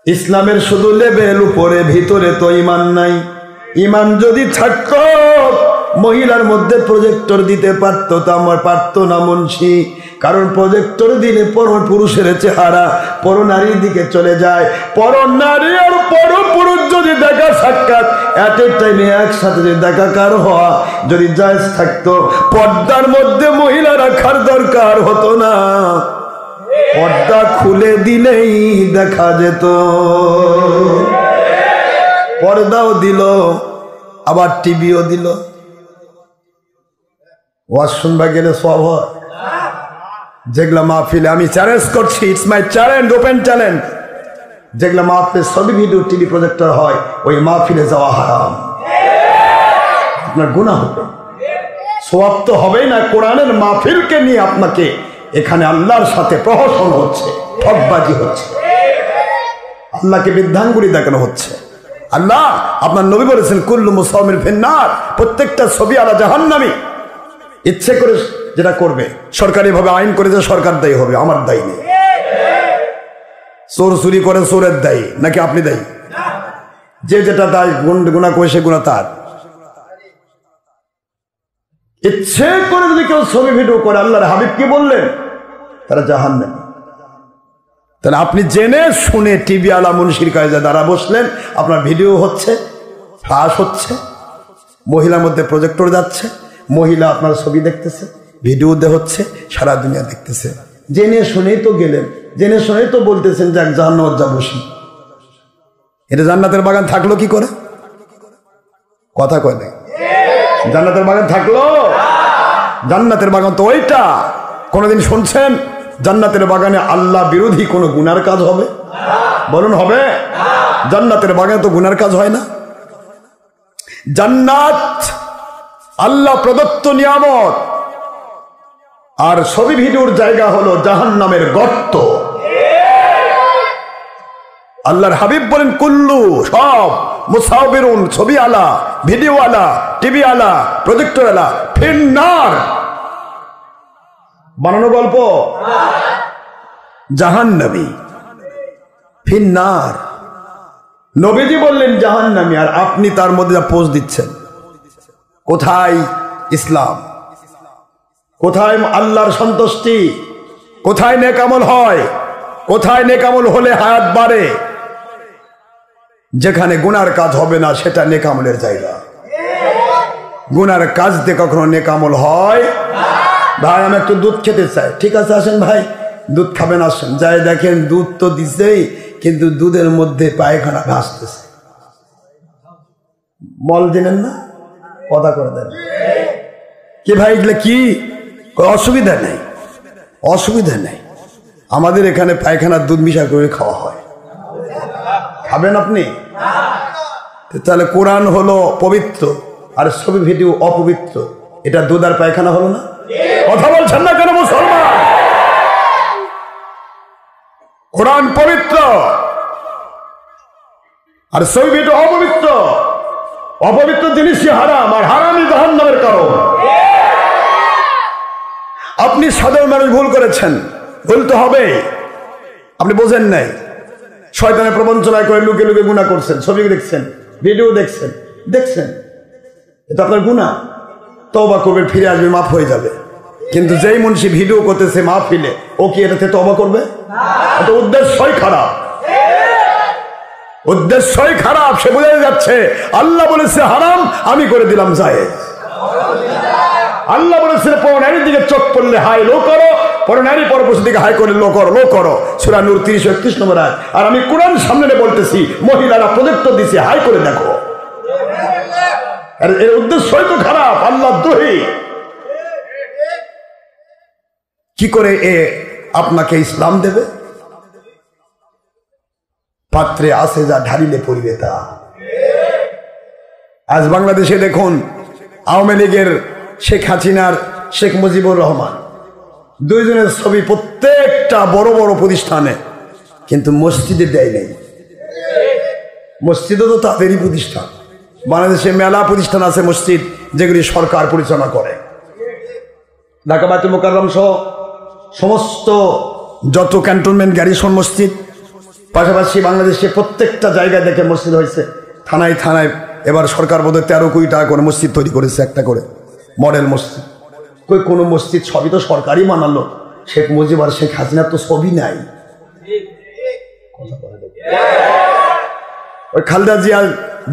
ইসলামের শুধু লেভেল উপরে, ভিতরে তো ঈমান নাই। ঈমান যদি থাকতো, মহিলার মধ্যে প্রজেক্টর দিতে পারতো, তা আমার পারতো না মুন্সি। কারণ প্রজেক্টর দিলে পর পুরুষের চেহারা পর নারীর দিকে চলে যায়। পর নারী আর পর পুরুষ যদি দেখা সাক্ষাৎ এট এ টাইমে একসাথে যদি দেখাকার হওয়া যদি জায়েজ থাকতো, পর্দার মধ্যে মহিলা রাখার দরকার হতো না। পর্দা খুলে দিলেই দেখা যেত। পর্দাও দিল, আবার টিভিও দিল। ওয়াজ শুনবা গেলে সব হয়। যেগুলা মাহফিলে আমি চ্যালেঞ্জ করছি, it's my challenge, open challenge, যেগুলা মাহফিলে সবই ভিডিও টিভি প্রজেক্টর হয়, ওই মাহফিলে যাওয়া হারাম। আপনার গুনাহ হবে, সওয়াব তো হবেই না। কোরআনের মাহফিলকে নিয়ে আপনাকে এখানে আল্লাহর সাথে প্রহসন হচ্ছে। ঠকবাজি হচ্ছে, আল্লাহকে বৃদ্ধাঙ্গুলি দেখানো হচ্ছে। আল্লাহ আপনার নবী বলেছেন কুল্লু মুসাওমির ফিন্নার, প্রত্যেকটা ছবি আলা জাহান্নামী। ইচ্ছে করে যেটা করবে, সরকারি ভাবে আইন করে যে সরকার দায়ী হবে, আমার দায়ী নেই। চোর চুরি করে চোরের দায়ী নাকি আপনি দায়ী? যে যেটা দায় গুণা করে সে গুণা তার। ইচ্ছে করে যদি কেউ ছবি ভিডিও করে, আল্লাহর হাবিব কি বললেন? তারা জাহান্নামী। তাহলে আপনি জেনে শুনে টিভি আলা মুনশির কাজে দ্বারা বসলেন, আপনার ভিডিও হচ্ছে, ফ্লাশ হচ্ছে, মহিলার মধ্যে প্রজেক্টর যাচ্ছে, মহিলা আপনার ছবি দেখতেছে, ভিডিও হচ্ছে, সারা দুনিয়া দেখতেছে। জেনে শুনেই তো গেলেন, জেনে শুনেই তো বলতেছেন যে এক জাহান্নামে যা বসি। এটা জান্নাতের বাগান থাকলো কি করে? কথা কয় নাই। জান্নাতের বাগান থাকলো? জান্নাতের বাগান তো ওইটা। কোনদিন শুনছেন জান্নাতের বাগানে আল্লাহ বিরোধী কোন গুনার কাজ হবে? বলুন হবে? জান্নাতের বাগানে তো গুনার কাজ হয় না। জান্নাত আল্লাহ প্রদত্ত নিয়ামত, আর ছবি ভিডিওর জায়গা হলো জাহান্নামের গর্ত। আল্লাহর হাবিব বলেন কুল্লু, সব মুসাওবিরুন, ছবি আলা, ভিডিও আলা, টিভি আলা, প্রজেক্টর আলা ফিন্নার। বানানো গল্প, জাহান্নামী, ফিন্নার। নবীজি বললেন জাহান্নামী, আর আপনি তার মধ্যে যা পোজ দিচ্ছেন। কোথায় ইসলাম? কোথায় আল্লাহর সন্তুষ্টি? কোথায় নেক আমল হয়? কোথায় নেক আমল হলে হায়াত বাড়ে? যেখানে গুনার কাজ হবে না সেটা নেক আমলের জায়গা। গুনার কাজ দিয়ে কখনো নেক আমল হয়? ভাই আমি একটু দুধ খেতে চাই, ঠিক আছে আসেন ভাই, দুধ খাবেন আসেন। যাই দেখেন দুধ তো দিছেই, কিন্তু দুধের মধ্যে পায়খানা ভাসতেছে। মল জেনেন না? কথা করে দেন কি ভাই, এগুলো কি? অসুবিধা নেই, অসুবিধা নেই। আমাদের এখানে পায়খানার দুধ মিশা করে খাওয়া হয়, খাবেন আপনি? তাহলে কোরআন হলো পবিত্র আর ছবি ভিডিও অপবিত্র, এটা দুধ আর পায়খানা হলো না? কথা বলছেন না কেন মুসলমান? কোরআন পবিত্র আর ছবি ভিডিও অপবিত্র। অপবিত্র জিনিসই হারাম, আর হারামই জাহান্নামের কারণ। আপনি সাধারণ মানুষ ভুল করেছেন, ভুল তো হবে, আপনি বোঝেন নাই। শয়তানের প্রবঞ্চনায় করে লুকে লুকে গুনাহ করছেন, ছবি দেখছেন, ভিডিও দেখছেন, এটা আপনার গুনাহ। তওবা করবেন, ফিরে আসবে, মাফ হয়ে যাবে। কিন্তু যেই মুন্সি ভিডিও করতেছে মাহফিলে, ও কি এটাতে তওবা করবে? এটা উদ্দেশ্যই খারাপ, উদ্দেশ্যই খারাপ। সে বোঝা যাচ্ছে আল্লাহ বলেছে হারাম, আমি করে দিলাম জায়েজ। আল্লাহ বলেছে পরনারীর দিকে চোখ পড়লে হাই লো করো, পরনারী পরপুরুষের দিকে হাই করে লো করো, লো করো। সূরা নূর 30-31 নম্বর আয়াত। আর আমি কোরআন সামনে বলতেছি মহিলারা প্রজেক্টর দিছে, হাই করে দেখো। আর এর উদ্দেশ্যই তো খারাপ, আল্লাহ দ্রোহী। কি করে এ আপনাকে ইসলাম দেবে? পাত্রে আসে যা ঢালিলে পড়িবে তা। আজ বাংলাদেশে দেখুন, আওয়ামী লীগের শেখ হাসিনার শেখ মুজিবুর রহমান, দুইজনের ছবি প্রত্যেকটা বড় বড় প্রতিষ্ঠানে, কিন্তু মসজিদে দেয় নেই। মসজিদও তো তাদেরই প্রতিষ্ঠান। বাংলাদেশে মেলা প্রতিষ্ঠান আছে মসজিদ, যেগুলি সরকার পরিচালনা করে। ঢাকা বাইতুল মোকাররম সহ সমস্ত যত ক্যান্টনমেন্ট গ্যারিসন মসজিদ, পাশাপাশি বাংলাদেশে প্রত্যেকটা জায়গায় দেখে মসজিদ হয়েছে। থানায় থানায় এবার সরকার বোধহয় 13 কোটি টাকা করে মসজিদ তৈরি করেছে, একটা করে মডেল মসজিদ। কই কোনো মসজিদ? সবই তো সরকারই বানালো। শেখ মুজিব আর শেখ হাসিনার তো ছবি নাই। ওই খালেদা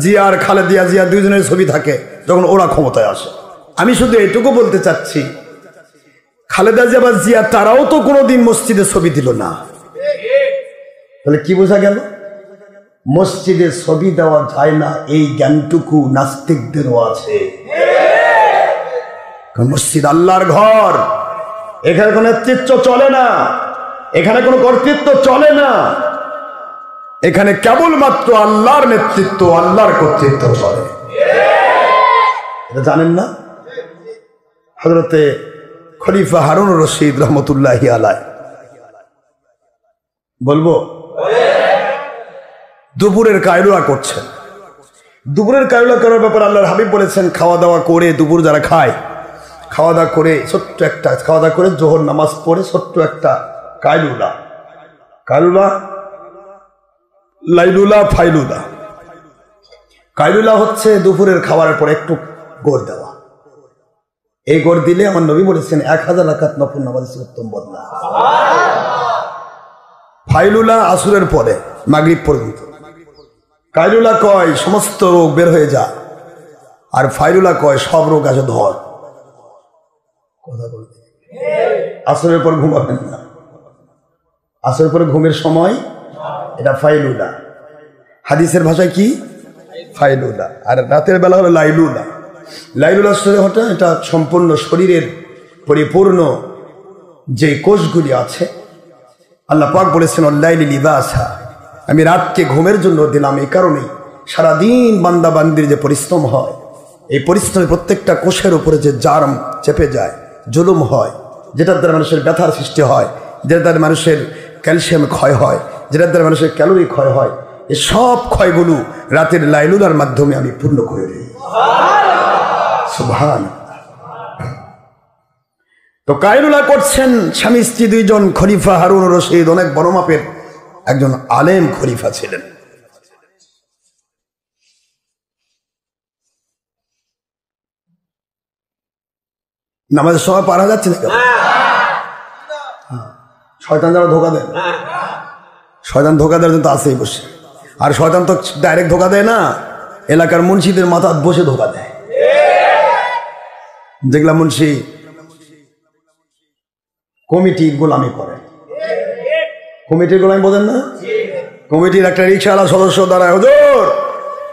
জিয়া আর খালেদা জিয়া দুইজনের ছবি থাকে যখন ওরা ক্ষমতায় আসে। আমি শুধু এটুকু বলতে চাচ্ছি, খালেদা জিয়া বা জিয়া তারাও তো কোনোদিন মসজিদে ছবি দিল না। তাহলে কি বোঝা গেল? মসজিদে ছবি দেওয়া যায় না এই জ্ঞানটুকু নাস্তিকদেরও আছে। মসজিদ আল্লাহর ঘর, এখানে কোনো নেতৃত্ব চলে না, এখানে কোনো কর্তৃত্ব চলে না, এখানে কেবলমাত্র আল্লাহর নেতৃত্ব, আল্লাহর কর্তৃত্ব চলে। এটা জানেন না? হযরতে খলিফা হারুন রশিদ রহমতুল্লাহি আলাইহি বলবো? দুপুরের কায়রুলা করছেন। দুপুরের কায়রুলা করার ব্যাপারে আল্লাহর হাবিব বলেছেন, খাওয়া দাওয়া করে দুপুর যারা খায়, খাওয়া দাওয়া করে ছোট্ট একটা খাওয়া দাওয়া করে জোহর নামাজ পড়ে ছোট্ট একটা কায়রুলা, কায়রুলা, লাইলুলা, ফাইলুলা। কায়রুলা হচ্ছে দুপুরের খাওয়ার পর একটু গোড় দেওয়া। এই গোড় দিলে আমার নবী বলেছেন 1000 রাকাত নফল নামাজের উত্তম বদলা। ফাইলুলা আসরের পরে মাগরিব পর্যন্ত। কায়রুলা কয় সমস্ত রোগ বের হয়ে যা, আর ফাইলুলা কয় সব রোগ আছে ধর। কথা বলতে আসরের পর ঘুমাবেন না, আসরের পরে ঘুমের সময়, এটা ফাইলুলা। হাদিসের ভাষায় কি? ফাইলুলা। আর রাতের বেলা হলো লাইলুলা। লাইলুলা হচ্ছে এটা সম্পূর্ণ শরীরের পরিপূর্ণ যে কোষগুলি আছে, আল্লাহ পাক বলেছেন অল্লাইলি লিবাসা, আমি রাতকে ঘুমের জন্য দিলাম। এই কারণেই সারাদিন বান্দা বান্দির যে পরিশ্রম হয়, এই পরিশ্রমে প্রত্যেকটা কোষের উপরে যে জার্ম চেপে যায়, জুলুম হয়, যেটার দ্বারা মানুষের ব্যথার সৃষ্টি হয়, যেটার দ্বারা মানুষের ক্যালসিয়াম ক্ষয় হয়, যেটার দ্বারা মানুষের ক্যালোরি ক্ষয় হয়, এই সব ক্ষয়গুলো রাতের লাইলুলার মাধ্যমে আমি পূর্ণ করে দিই। সুবহান। তো কায়রুলা করছেন স্বামী স্ত্রী দুইজন। খলিফা হারুন রশিদ অনেক বড় মাপের একজন আলেম খলিফা ছিলেন। নামাজের সময় পার হয়ে যাচ্ছে না কেন? শয়তান যারা ধোকা দেয়, শয়তান ধোকা দেওয়ার জন্য তো আছেই বসে। আর শয়তান তো ডাইরেক্ট ধোকা দেয় না, এলাকার মুন্সিদের মাথা বসে ধোকা দেয়। যেগুলা মুন্সি কমিটির গোলামি করে, কমিটির গোলামি বোঝেন না? কমিটির একটা রিক্সাওয়ালা সদস্য দাঁড়ায়, হুজুর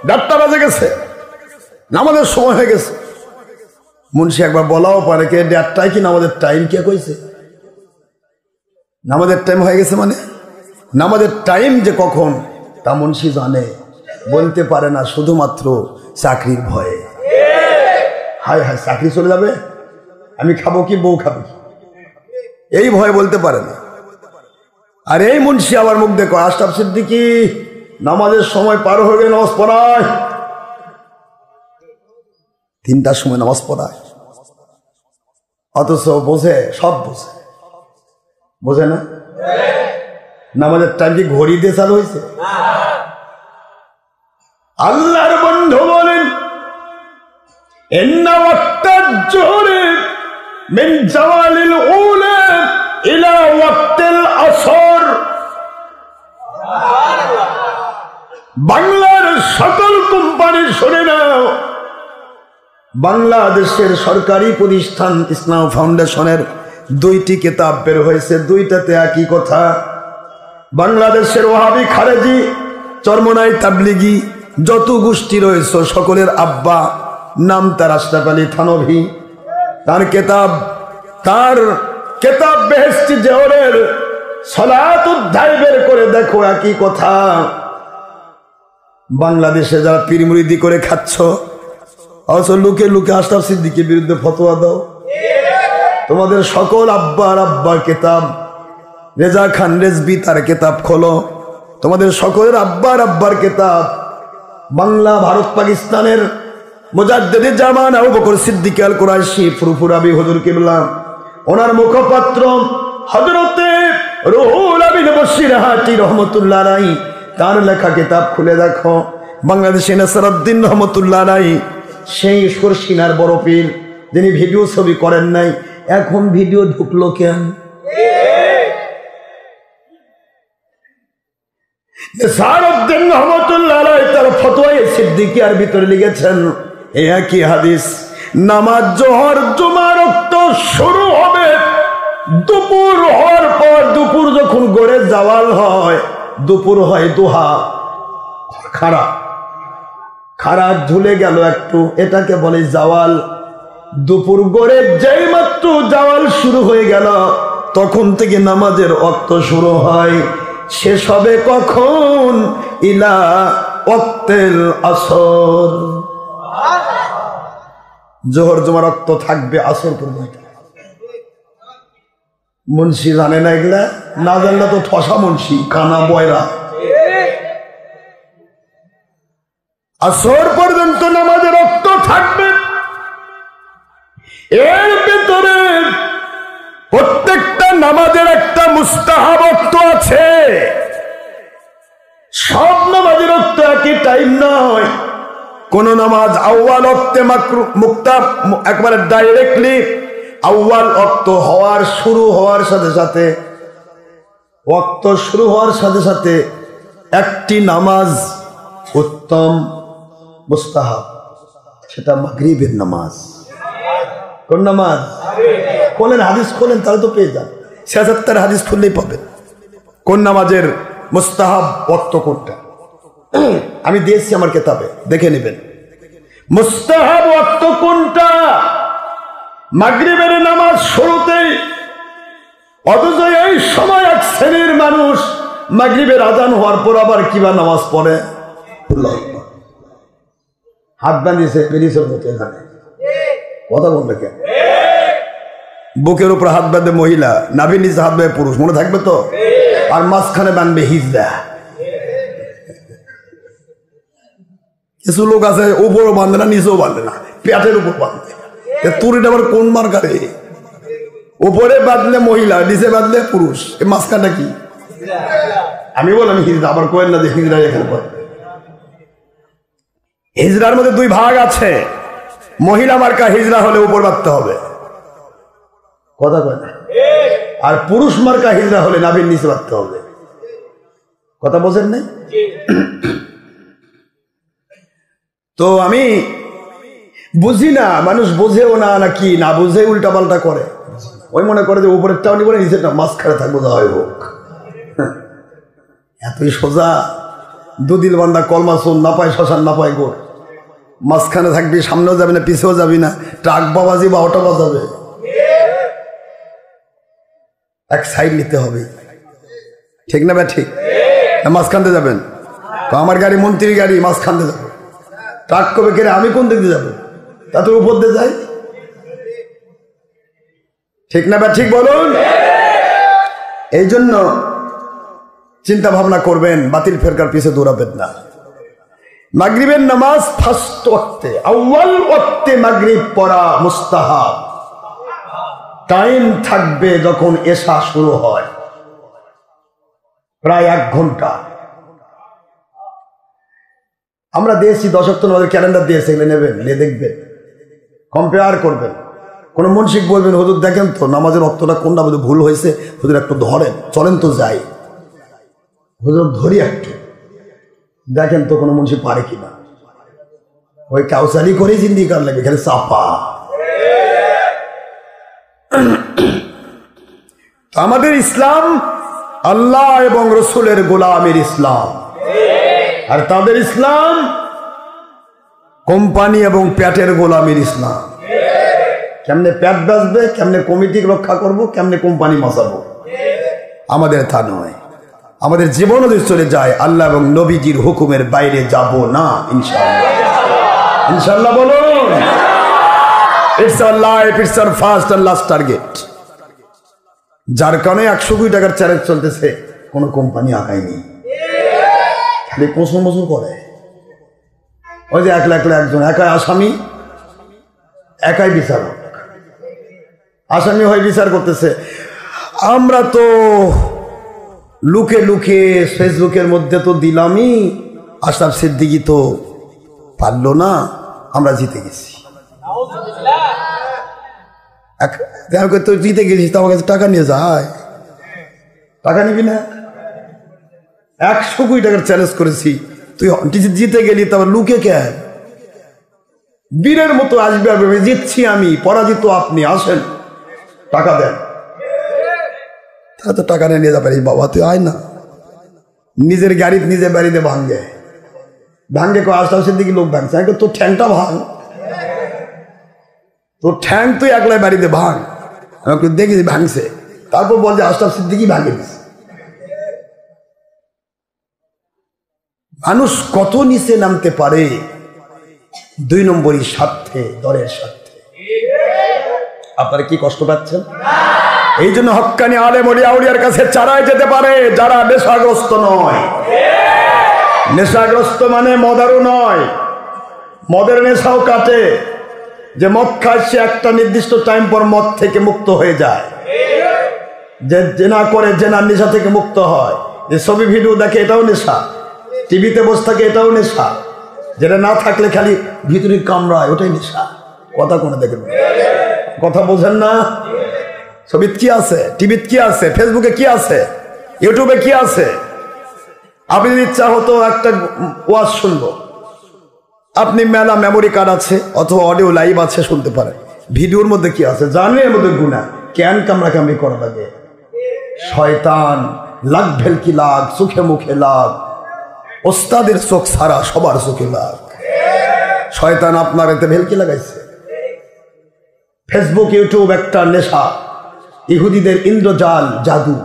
4টা বাজে গেছে, নামাজের সময় হয়ে গেছে। মুন্সি একবার বলাও পারে, কে 4টায় কি নামাজের টাইম কে কইছে? নামাজের টাইম হয়ে গেছে মানে নামাজের টাইম যে কখন তা মুন্সি জানে, বলতে পারে না, শুধুমাত্র চাকরির ভয়ে। হায় হায়, চাকরি চলে যাবে, আমি খাবো কি বউ খাবো কি, এই ভয় বলতে পারে না। আর এই মুন্সি আবার মুখ দেখো, আশরাফ সিদ্দিকী নামাজের সময় পার হয়ে গেলে নামাজ পড়ায়, 3টার সময় নামাজ পড়ায়, অথচ বোঝে, সব বোঝে, বোঝে না? নামাজের টাইম কি ঘড়ি দিয়ে চালু হয়েছে? আল্লাহর বন্ধু বলেন, ইন্না ওয়াক্তাজ জোহরি মিন জাওয়ালিল উলা ইলা ওয়াক্তিল আসর। বাংলার সকল কোম্পানি শুনে নাও, বাংলাদেশের সরকারি প্রতিষ্ঠান ইসলাম ফাউন্ডেশনের 2টি কিতাব বের হয়েছে, 2টাতে একই কথা। বাংলাদেশের ওয়াহাবি, খারেজি, চরমনাই, তাবলিগি যত গোষ্ঠী রয়েছে সকলের আব্বা নাম তার আশরাফ আলী থানভী। তার কেতাব বেহেশতি জোহরের সালাত অধ্যায় বের করে দেখো, একই কথা। বাংলাদেশে যারা পীর মুরিদি করে খাচ্ছ, অথচ লুকে লুকে আশরাফ সিদ্দিকীর বিরুদ্ধে ফতোয়া দাও। তোমাদের সকল আব্বার কেতাব, রেজা খান রেজবি তার কেতাব খোলো, তোমাদের সকলের আব্বার কেতাব। বাংলা, ভারত, পাকিস্তানের মুজাদ্দিদে জামান আবু বকর সিদ্দিক আল কুরাইশি ফুরফুরাবি হুজুর কিবলা, ওনার মুখপাত্র হযরতে রুহুল আমিন বশিরহাটি রহমাতুল্লাহ আলাইহি, তার লেখা কিতাব খুলে দেখো। বাংলাদেশে নাসিরউদ্দিন রহমাতুল্লাহ আলাইহি, সেই সরসিনার বড় পীর, যিনি ভিডিও ছবি করেন নাই, এখন ভিডিও ঢুকলো কেন? নাসিরউদ্দিন রহমাতুল্লাহ আলাইহি তার ফতোয়ায়ে সিদ্দিকিয়ার ভিতরে লিখেছেন, এই একই হাদিস, নামাজ জোহর জুমা রক্ত শুরু হবে দুপুর হওয়ার পর। দুপুর যখন গড়ে জাওয়াল হয়, দুপুর হয় দোহা, খাড়া ঝুলে গেল একটু, এটাকে বলে জাওয়াল। দুপুর গড়ে যেই মাত্র জাওয়াল শুরু হয়ে গেল, তখন থেকে নামাজের ওয়াক্ত শুরু হয়। শেষ হবে কখন? ইলা ওয়াক্তিল আসর। জোহর জুমার ওয়াক্ত থাকবে আসর পর্যন্ত। মুন্সি জানে না এগুলা, না জানলে তো ঠসা মুন্সি, কানা বয়রা। আসর পর্যন্ত নামাজে রক্ত থাকবে, এর ভিতরে প্রত্যেকটা নামাজের একটা মুস্তাহাব রক্ত আছে। সব নামাজের রক্ত একই টাইম নয়। কোন নামাজ আউয়াল ওয়াক্তে মাকরুহ মুক্তা, একবারে ডাইরেক্টলি আউয়াল ওয়াক্ত হওয়ার শুরু হওয়ার সাথে সাথে, ওয়াক্ত শুরু হওয়ার সাথে সাথে একটি নামাজ উত্তম মুস্তাহাব, সেটা মাগরিবের নামাজ। কোন নামাজ? খোলেন হাদিস, খোলেন তাহলে তো পেয়ে যান। ৭৬ হাদিস খুললেই পাবেন কোন নামাজের মুস্তাহাব ওয়াক্ত কোনটা। আমি দিয়েছি আমার কিতাবে, দেখে নেবেন মুস্তাহাব ওয়াক্ত কোনটা। মাগরিবের নামাজ শুরুতেই, অথচ এই সময় এক শ্রেণীর মানুষ মাগরিবের আজান হওয়ার পর আবার কিবা নামাজ পড়ে, হাত বাঁধিয়েছে পেরিসের মতো। এখানে কথা বলবে কেন? বুকের উপর হাত বাঁধবে মহিলা, নাভির নিচে হাত বাঁধবে পুরুষ, মনে থাকবে তো। আর মাঝখানে বাঁধবে হিজড়া। কিছু লোক আছে উপরও বাঁধে না, নিচেও বাঁধে না, পেটের উপর বাঁধবে। তুরিটা আবার কোন মার্কারে? উপরে বাঁধলে মহিলা, নিচে বাঁধলে পুরুষ, এই মাঝখানটা কি? আমি বললাম হিজড়া, আবার কোয়েন না যে হিজড়া এখানে পড়ে। হিজড়ার মধ্যে দুই ভাগ আছে। মহিলা মার্কা হিজড়া হলে উপর বাঁধতে হবে, কথা কয় না। আর পুরুষ মার্কা হিজড়া হলে নাভির নিচে বাঁধতে হবে, কথা বোঝেন নাই? তো আমি বুঝি না, মানুষ বোঝেও না, নাকি না বুঝে উল্টা পাল্টা করে। ওই মনে করে যে উপরেরটাও নিব না, নিচেরটা মাঝখানে থাকবো, যা হয় হোক। এতই সোজা। দুদিল বান্দা কলমা শোন, না পায় শ্মশান, না পায় গোড়। মাঝখানে থাকবি, সামনেও যাবি না, পিছেও যাবি না, ট্রাক বাবাজি বা অটো বাজাবে, এক সাইড নিতে হবে, ঠিক না ভাই? ঠিক না? মাঝখানতে যাবেন, আমার গাড়ি মন্ত্রীর গাড়ি, মাঝখানতে যাবো। ট্রাক কবে কেড়ে আমি কোন দিকে যাবো? তা তোর উপর দিয়ে যাই, ঠিক না ভাই? ঠিক বলুন। এই জন্য চিন্তা ভাবনা করবেন, বাতিল ফেরকার পিছে দৌড়াবেন না। মাগরিবের নামাজ ফার্স্ট ওয়াক্তে, আউয়াল ওয়াক্তে মাগরিব পড়া মুস্তাহাব। টাইম থাকবে যখন এশা শুরু হয়, প্রায় 1 ঘন্টা। আমরা দিয়েছি 10 ওয়াক্ত নামাজের ক্যালেন্ডার দিয়েছে, এগুলো নেবেন, নিয়ে দেখবেন, কম্পেয়ার করবেন। কোন মুন্সিক বলবেন, হুজুর দেখেন তো নামাজের ওয়াক্তটা কোনটা বোধ ভুল হয়েছে, হুজুর একটু ধরেন, চলেন তো যাই। হুজুর ধরি একটু, দেখেন তো কোনো মুন্সি পারে কিনা। ওই কাউসারি করেই জিন্দিগি কার লাগবে, এখানে চাপা। আমাদের ইসলাম আল্লাহ এবং রসুলের গোলামের ইসলাম, আর তাদের ইসলাম কোম্পানি এবং প্যাটের গোলামের ইসলাম। কেমনে প্যাট বাঁচবে, কেমনে কমিটি রক্ষা করব, কেমনে কোম্পানি বাঁচাবো, আমাদের তা নয়। আমাদের জীবন যদি চলে যায়, আল্লাহ এবং নবীজির হুকুমের বাইরে যাব না, ইনশাআল্লাহ। ইনশাআল্লাহ বলুন। It's our life, it's our first and last target. যার কারণে 100 কোটি টাকার চ্যালেঞ্জ চলতেছে, কোনো কোম্পানি আগায়নি, খালি কোসম করে। ওই যে একলা একজন, একাই আসামি, একাই বিচারক, আসামি হয়ে বিচার করতেছে। আমরা তো লুকে লুকে ফেসবুকের মধ্যে তো দিলামই, আশরাফ সিদ্দিকী তো পারলো না, আমরা জিতে গেছি। তো জিতে গেছিস, তো আমার কাছে টাকা নিয়ে যায়, টাকা নিবি না? 100 কোটি টাকার চ্যালেঞ্জ করেছি, তুই জিতে গেলি, তারপর লুকে কে? বীরের মতো আসবে, জিতছি আমি, পরাজিত আপনি, আসেন টাকা দেন। তারা তো টাকা নিয়ে যাবে, বাবা তুই আয় না। নিজের গাড়ি নিজের বাড়িতে ভাঙ্গে আশরাফ সিদ্দিকী লোক ভাঙছে, তোর ঠ্যাংটা ভাঙ, তোর ঠ্যাং তুই একলাই বাড়িতে ভাঙ, আমাকে দেখি ভাঙছে, তারপর বল যে আশরাফ সিদ্দিকী ভাঙে দিছে। মানুষ কত নিচে নামতে পারে 2 নম্বরই স্বার্থে, দরের স্বার্থে। আপনারা কি কষ্ট পাচ্ছেন? এই জন্য হক্কানি আলেম ওলিয়া আউলিয়ার কাছে চারায় যেতে পারে যারা নেশাগ্রস্ত নয়। নেশাগ্রস্ত মানে মদারু নয়, মদের নেশাও কাটে। যে মদ খায় সে একটা নির্দিষ্ট টাইম পর মদ থেকে মুক্ত হয়ে যায়, যে জেনা করে জেনার নেশা থেকে মুক্ত হয়, যে ছবি ভিডিও দেখে এটাও নেশা, টিভিতে বসে থাকে এটাও নেশা, যেটা না থাকলে খালি ভিতরে কামড়ায় ওটাই নেশা। কথা কোনো দেখেন, কথা বোঝেন না? ছবিতে কি আছে, টিভিতে কি আছে, ফেসবুকে কি আছে, ইউটিউবে কি আছে? আপনি যদি ইচ্ছা হতো একটা ওয়াজ শুনবো, আপনি মেলা মেমোরি কার্ড আছে অথবা অডিও লাইভ আছে, শুনতে পারেন। ভিডিওর মধ্যে কি আছে জানেন? এর মধ্যে গুনাহ, কেন কামড়াকামড়ি করা লাগে? শয়তান লাগ ভেলকি লাগ, চোখে মুখে লাগ, ওস্তাদের চোখ সারা সবার চোখে লাগ। শয়তান আপনার এতে ভেলকি লাগাইছে। ফেসবুক ইউটিউব একটা নেশা, ইহুদিদের ইন্দ্রজাল জাদু।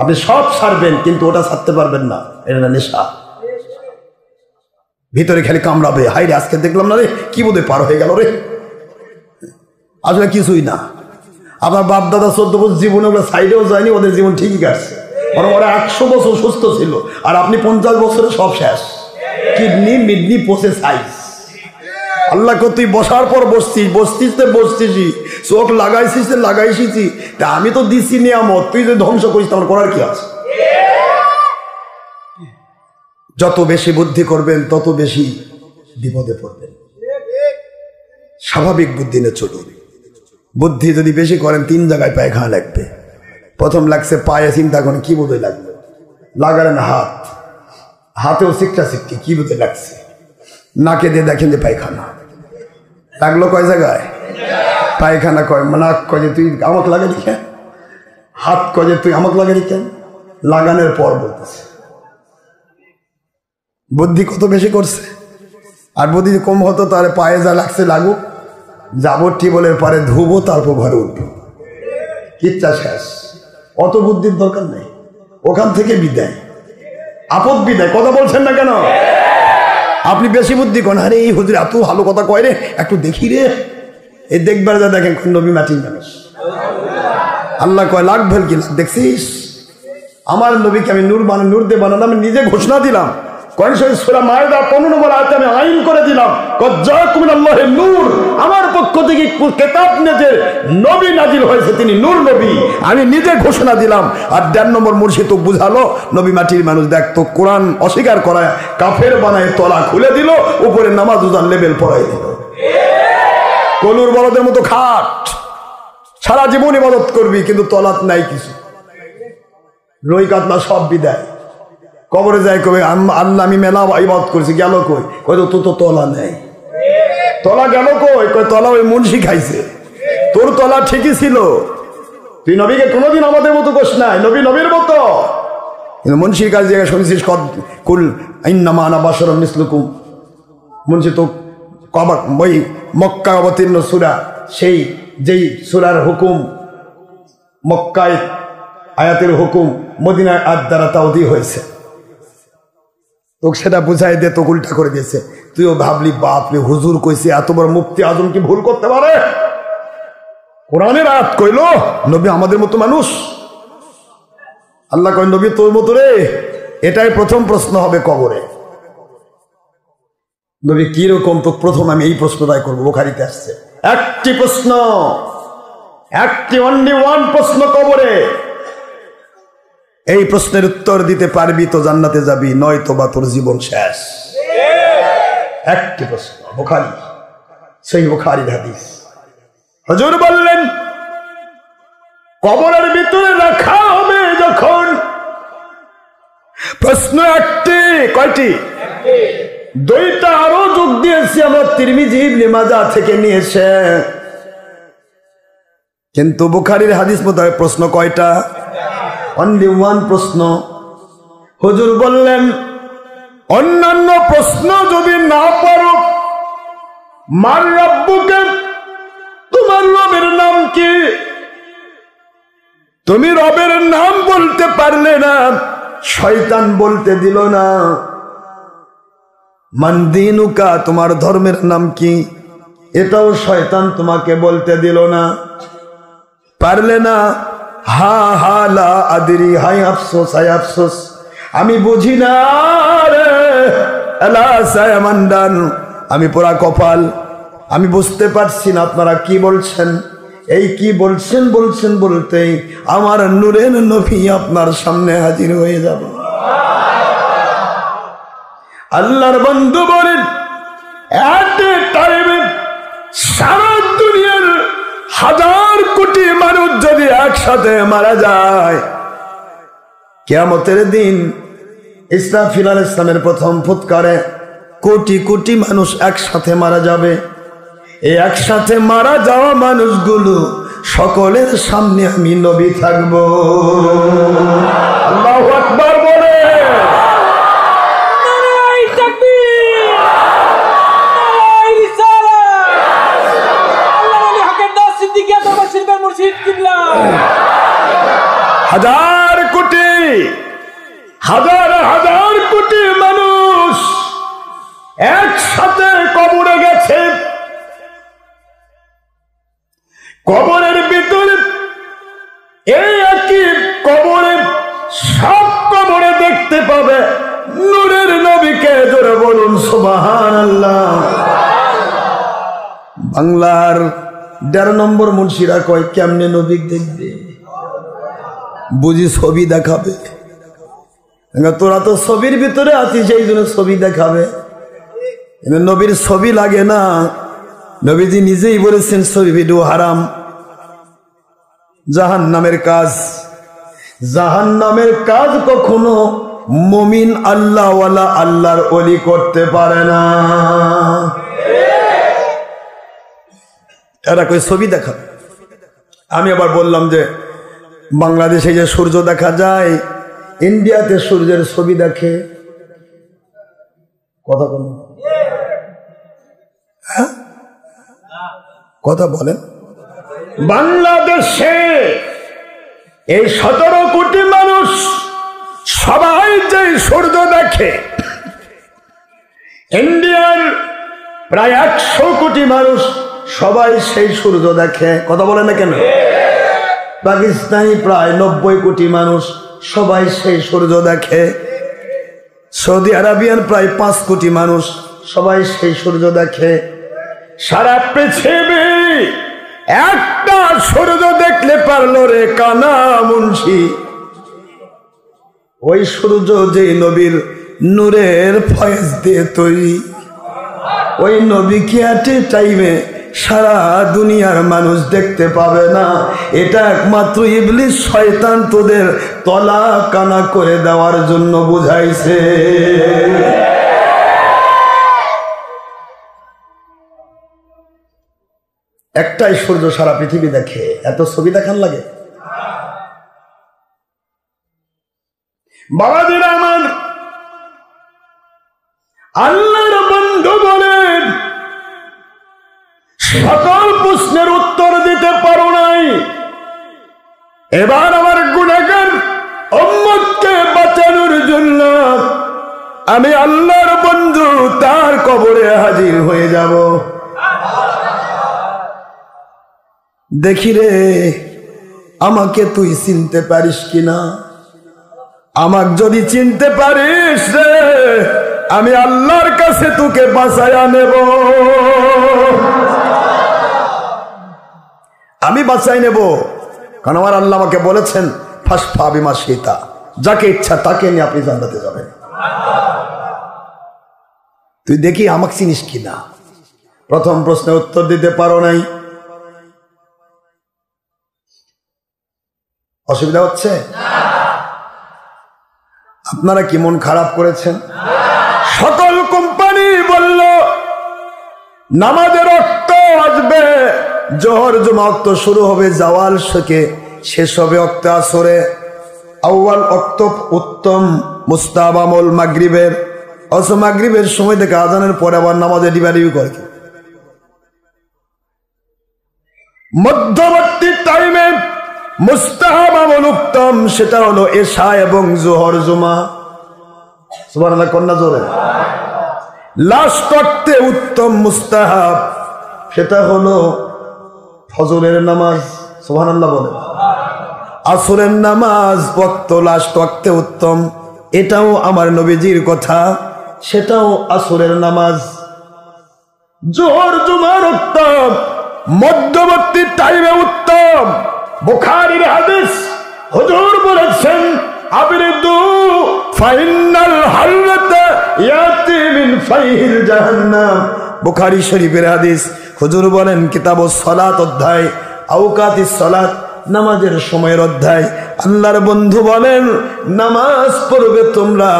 আপনি সব ছাড়বেন কিন্তু ওটা ছাড়তে পারবেন না, এটা নেশা। ভিতরে খালি কামড়াবে, হাই রে আজকে দেখলাম না রে, কি বোধহয় পার হয়ে গেল রে। আসলে কিছুই না। আপনার বাপ দাদা 14 বছর জীবনে ওগুলো সাইডেও যায়নি, ওদের জীবন ঠিকই কাটছে। ওরা 100 বছর সুস্থ ছিল, আর আপনি 50 বছরে সব শেষ, কিডনি মিডনি পচে সাইজ। আল্লাহ তুই বসার পর বসতিস চোখ লাগাইছিস, তা আমি তো দিছি নিয়ামত, তুই যদি ধ্বংস করিস তখন করার কি আছে? যত বেশি বুদ্ধি করবেন তত বেশি বিপদে পড়বেন। স্বাভাবিক বুদ্ধি নিয়ে চলুন। বুদ্ধি যদি বেশি করেন 3 জায়গায় পায়খানা লাগবে। প্রথম লাগছে পায়ে, চিন্তা করেন কি বোধহয় লাগবে, লাগালেন হাত, হাতেও সিকটি কি বোধহয় লাগছে, নাকে দিয়ে দেখেন যে পায়খানা লাগলো। কয় জায়গায় পায়খানা? কয় নাক কয় যে তুই আমাকে লাগালি কেন, হাত কয় যে তুই আমাকে লাগালি কেন। লাগানোর পর বলতেছে বুদ্ধি কত বেশি করছে। আর বুদ্ধি কম হতো তাহলে পায়ে যা লাগছে লাগুক, যাবো টিবলের পারে ধুবো, তারপর ঘরে উঠবো, কিচ্ছা শেষ। অত বুদ্ধির দরকার নেই, ওখান থেকে বিদায়, আপদ বিদায়। কথা বলছেন না কেন? আপনি বেশি বুদ্ধি করেন, আরে এই হুজুর এত ভালো কথা কয় রে, একটু দেখি রে। এই দেখবার যা দেখেন নবী মাটির মানুষ। আল্লাহ কয় লাখ ভেল কি লাখ দেখছিস, আমার নবীকে আমি নূর দিয়ে বানানো, আমি নিজে ঘোষণা দিলাম। সূরা মায়দা 15 নম্বর আয়াতে আমি আইন করে দিলাম, জাআকুম মিনাল্লাহি নূর, আমার পক্ষ থেকে কিতাব নিয়ে নবী নাজিল হয়েছে, তিনি নূর নবী, আমি নিজে ঘোষণা দিলাম। আর 1.5 নম্বর মুর্শিদ বুঝালো নবী মাটির মানুষ। দেখ তো কোরআন অস্বীকার করায় কাফের বানায় তলা খুলে দিল, উপরে নামাজ উজান লেবেল পড়াই দিল। কলুর বলদের মতো খাট, সারা জীবন ইবাদত করবি কিন্তু তলাত নাই কিছু, রই কাতলা সব বিদায়। কবরে যায় কবে আল্লাহ আমি মেলা ইবাদত করছি, গেল কই? কই তো তলা নেই। তলা গেল কই? কই তলা ওই মুন্সি খাইছে, তোর তলা ঠিকই ছিল। তুই নবীকে কোনোদিন আমাদের মতো কোস নাই, নবী নবীর মতো। কিন্তু মুন্সির কাছে জায়গায় শুনেছিস কুল ইন্নামা আনা বাশারুম মিসলুকুম। মুন্সি তো ওই মক্কা অবতীর্ণ সূরা, সেই যেই সূরার হুকুম মক্কায় আয়াতের হুকুম মদিনায় আয়াত দ্বারা তাওদী হয়েছে, তোকে সেটা বুঝাই দিয়ে তো উল্টা করে দিয়েছে। তুইও ভাবলি বাপরে হুজুর কইছে, এত বড় মুফতি আজম কি ভুল করতে পারে? কোরআনের আয়াত কইলো নবী আমাদের মতো মানুষ। আল্লাহ কয় নবী তোর মতো রে। এটাই প্রথম প্রশ্ন হবে কবরে, নবী কিরকম? তো প্রথম আমি এই প্রশ্নটাই করবো। বুখারীতে আসছে একটি প্রশ্ন, একটি অনলি ওয়ান প্রশ্ন কবরে। এই প্রশ্নের উত্তর দিতে পারবি তো জান্নাতে যাবি, নয়তো বা তোর জীবন শেষ। একটি প্রশ্ন, বুখারী, সহিহ বুখারীর হাদিস। হুজুর বললেন কবরের ভিতরে রাখা হবে যখন, প্রশ্ন একটি। কয়টি? দুইটা আরো যোগ দিয়েছি আমরা, তিরমিজি ইবনে মাজাহ থেকে নিয়েছে, কিন্তু বুখারীর হাদিস মোতাবেক প্রশ্ন কয়টা? অনলি ওয়ান প্রশ্ন। হুজুর বললেন অন্যান্য প্রশ্ন যদি না পারো, মান রাব্বুকা, তোমার রবের নাম কি? তুমি রবের নাম বলতে পারলে না, শয়তান বলতে দিল না। মান দীনুকা, তোমার ধর্মের নাম কি? এটাও শয়তান তোমাকে বলতে দিল না। পারলে না, হা হা লা আদরি, হাই আফসোস হাই আফসোস, আমি বুঝি না রে, আলা সায়ামান্দান, আমি পোড়া কপাল, আমি বুঝতে পারছি না আপনারা কি বলছেন। এই কি বলছেন বলছেন বলতেই আমার নূরের নবী আপনার সামনে হাজির হয়ে যাবে। আল্লাহর বন্ধু বলেন, সারা দুনিয়ার 1000 কোটি মানুষ যদি একসাথে মারা যায়, কিয়ামতের দিন ইসরাফিল আলাইহিস সালামের প্রথম ফুৎকারে কোটি কোটি মানুষ একসাথে মারা যাবে। এই একসাথে মারা যাওয়া মানুষগুলো সকলের সামনে আমি নবী থাকবো। আল্লাহু আকবার বলে হাজার কোটি, হাজার হাজার কোটি মানুষ একসাথে কবরে গেছে। কবরের ভিতরে এই একই কবরে সব কবরে দেখতে পাবে নূরের নবীকে। জোরে বলুন সুবহানাল্লাহ। বাংলার ১.৫ নম্বর মুন্সিরা কয় কেমনে নবী দেখবে, বুঝি ছবি দেখাবে। তোরা তো ছবির ভিতরে আছিস, সেই জন্য ছবি দেখাবে। নবীর ছবি লাগে না, নবীজি নিজেই বলেছেন ছবি ভিডিও হারাম, জাহান্নামের কাজ। জাহান্নামের কাজ কখনো মুমিন আল্লাহওয়ালা আল্লাহর ওলি করতে পারে না। এরা কই ছবি দেখাবে। আমি আবার বললাম যে বাংলাদেশে যে সূর্য দেখা যায়, ইন্ডিয়াতে সূর্যের ছবি দেখে। কথা বলেন, কথা বলেন। বাংলাদেশে এই 17 কোটি মানুষ সবাই যে সূর্য দেখে, ইন্ডিয়ার প্রায় 100 কোটি মানুষ সবাই সেই সূর্য দেখে। কথা বলে না কেন? পাকিস্তানি প্রায় 90 কোটি মানুষ সবাই সেই সূর্য দেখে। সৌদি আরবিয়ান প্রায় 5 কোটি মানুষ সবাই সেই সূর্য দেখে। সারা পৃথিবী একটা সূর্য দেখলে পারলো রে কানা মুন্সি, ওই সূর্য যে নবীর নূরের ফয়েজ দিয়ে তৈরি, ওই নবীকে এট এ টাইমে সারা দুনিয়ার মানুষ দেখতে পাবে না। এটা একমাত্র ইবলিস শয়তান তোদের তলা কানা করে দেওয়ার জন্য বুঝাইছে। একটাই সূর্য সারা পৃথিবী দেখে, এত ছবি দেখান লাগে? বাবাজিরা আমার, আল্লাহর বন্ধু বলেন সকল প্রশ্নের উত্তর দিতে পারো নাই, এবার আমার গুনাহগার উম্মতকে বাঁচানোর জন্য আমি আল্লাহর বন্ধু তার কবরে হাজির হয়ে যাব। দেখি রে আমাকে তুই চিনতে পারিস কিনা। আমাকে যদি চিনতে পারিস রে, আমি আল্লাহর কাছে তোকে বাঁচায়া নেব, আমি বাঁচাই নেব। কারণ আমার আল্লাহ আমাকে বলেছেন ফাসফা বিমা শিতা, যাকে ইচ্ছা তাকে নিয়ে আপনি জান্নাতে যাবেন। তুই দেখি আমাকে চিনিস কিনা। প্রথম প্রশ্নের উত্তর দিতে পারো নাই, অসুবিধা হচ্ছে? আপনারা কি মন খারাপ করেছেন? সকল কোম্পানি বলল নামাজের ওয়াক্ত আসবে, জোহর জুমা ওয়াক্ত শুরু হবে জাওয়াল থেকে, শেষ হবে ওয়াক্ত আসরে। আউয়াল ওয়াক্ত উত্তম মুস্তাহাব আমল মাগরিবের, অথচ মাগরিবের সময় থেকে আজানের পরে আবার নামাজে ডিবাডিবি করে। মধ্যবর্তী টাইমে মুস্তাহাব আমল উত্তম, সেটা হলো এশা এবং জোহর জুমা। সুবহানাল্লাহ কন্যা জোরে। লাস্ট ওয়াক্তে উত্তম মুস্তাহাব, সেটা হলো ফজরের নামাজ। সুবহানাল্লাহ বলেন। আসরের নামাজ ওয়াক্ত লাস্ট ওয়াক্তে উত্তম, এটাও আমার নবীজির কথা, সেটাও আসরের নামাজ। জোহর জুমার উত্তম, মধ্যবর্তী টাইমে উত্তম। বুখারীর হাদিস, হুজুর বলেছেন আবরিদু ফাইনাল হালরাতা ইয়াতি মিন ফাইহিল জাহান্নাম। বুখারী শরীফের হাদিস, হুজুর বলেন কিতাবুস সালাত অধ্যায়, আওকাতিস সালাত, নামাজের সময়ের অধ্যায়। আল্লাহর বন্ধু বলেন নামাজ পড়বে তোমরা,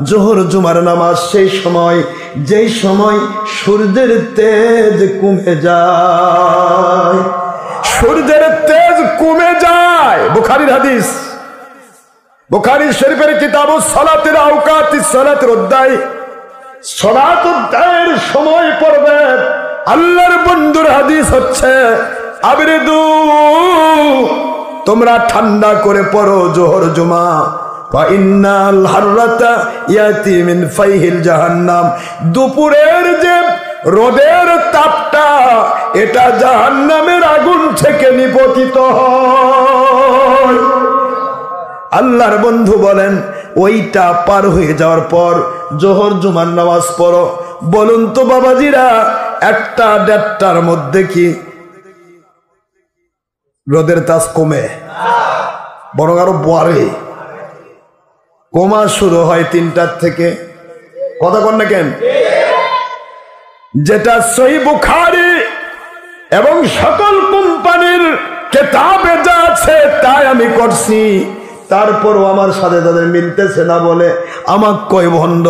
জোহর জুমার নামাজ সেই সময় যেই সময় সূর্যের তেজ কমে যায়, সূর্যের তেজ কমে যায়। বুখারীর হাদিস, বুখারী শরীফের কিতাবুস সালাতের আওকাতিস সালাতের অধ্যায়, সালাত অধ্যায়ের সময় পড়বে। আল্লাহর বন্ধুর হাদিস হচ্ছে আবরিদু, তোমরা ঠান্ডা করে পড়ো জোহর জুমা। ফাইনাল হাররাতা ইয়াতি মিন ফাইহিল জাহান্নাম, দুপুরের যে রোদের তাপটা এটা জাহান্নামের আগুন থেকে নিপতিত হয়। আল্লাহর বন্ধু বলেন ওইটা পার হয়ে যাওয়ার পর জোহর জুমার নামাজ পড়ো। বলুন তো বাবাজিরা, 1টা 1:30টার মধ্যে কি রোদের তাপ কমে? বরং আরো বাড়ে। কমা শুরু হয় 3টার থেকে। কথা কন না কেন? যেটা সহিহ বুখারী এবং সকল কোম্পানির কিতাবে যা আছে তাই আমি করছি, তারপরও আমার সাথে তাদের মিলতেছে না বলে আমাকে কয় ভণ্ড।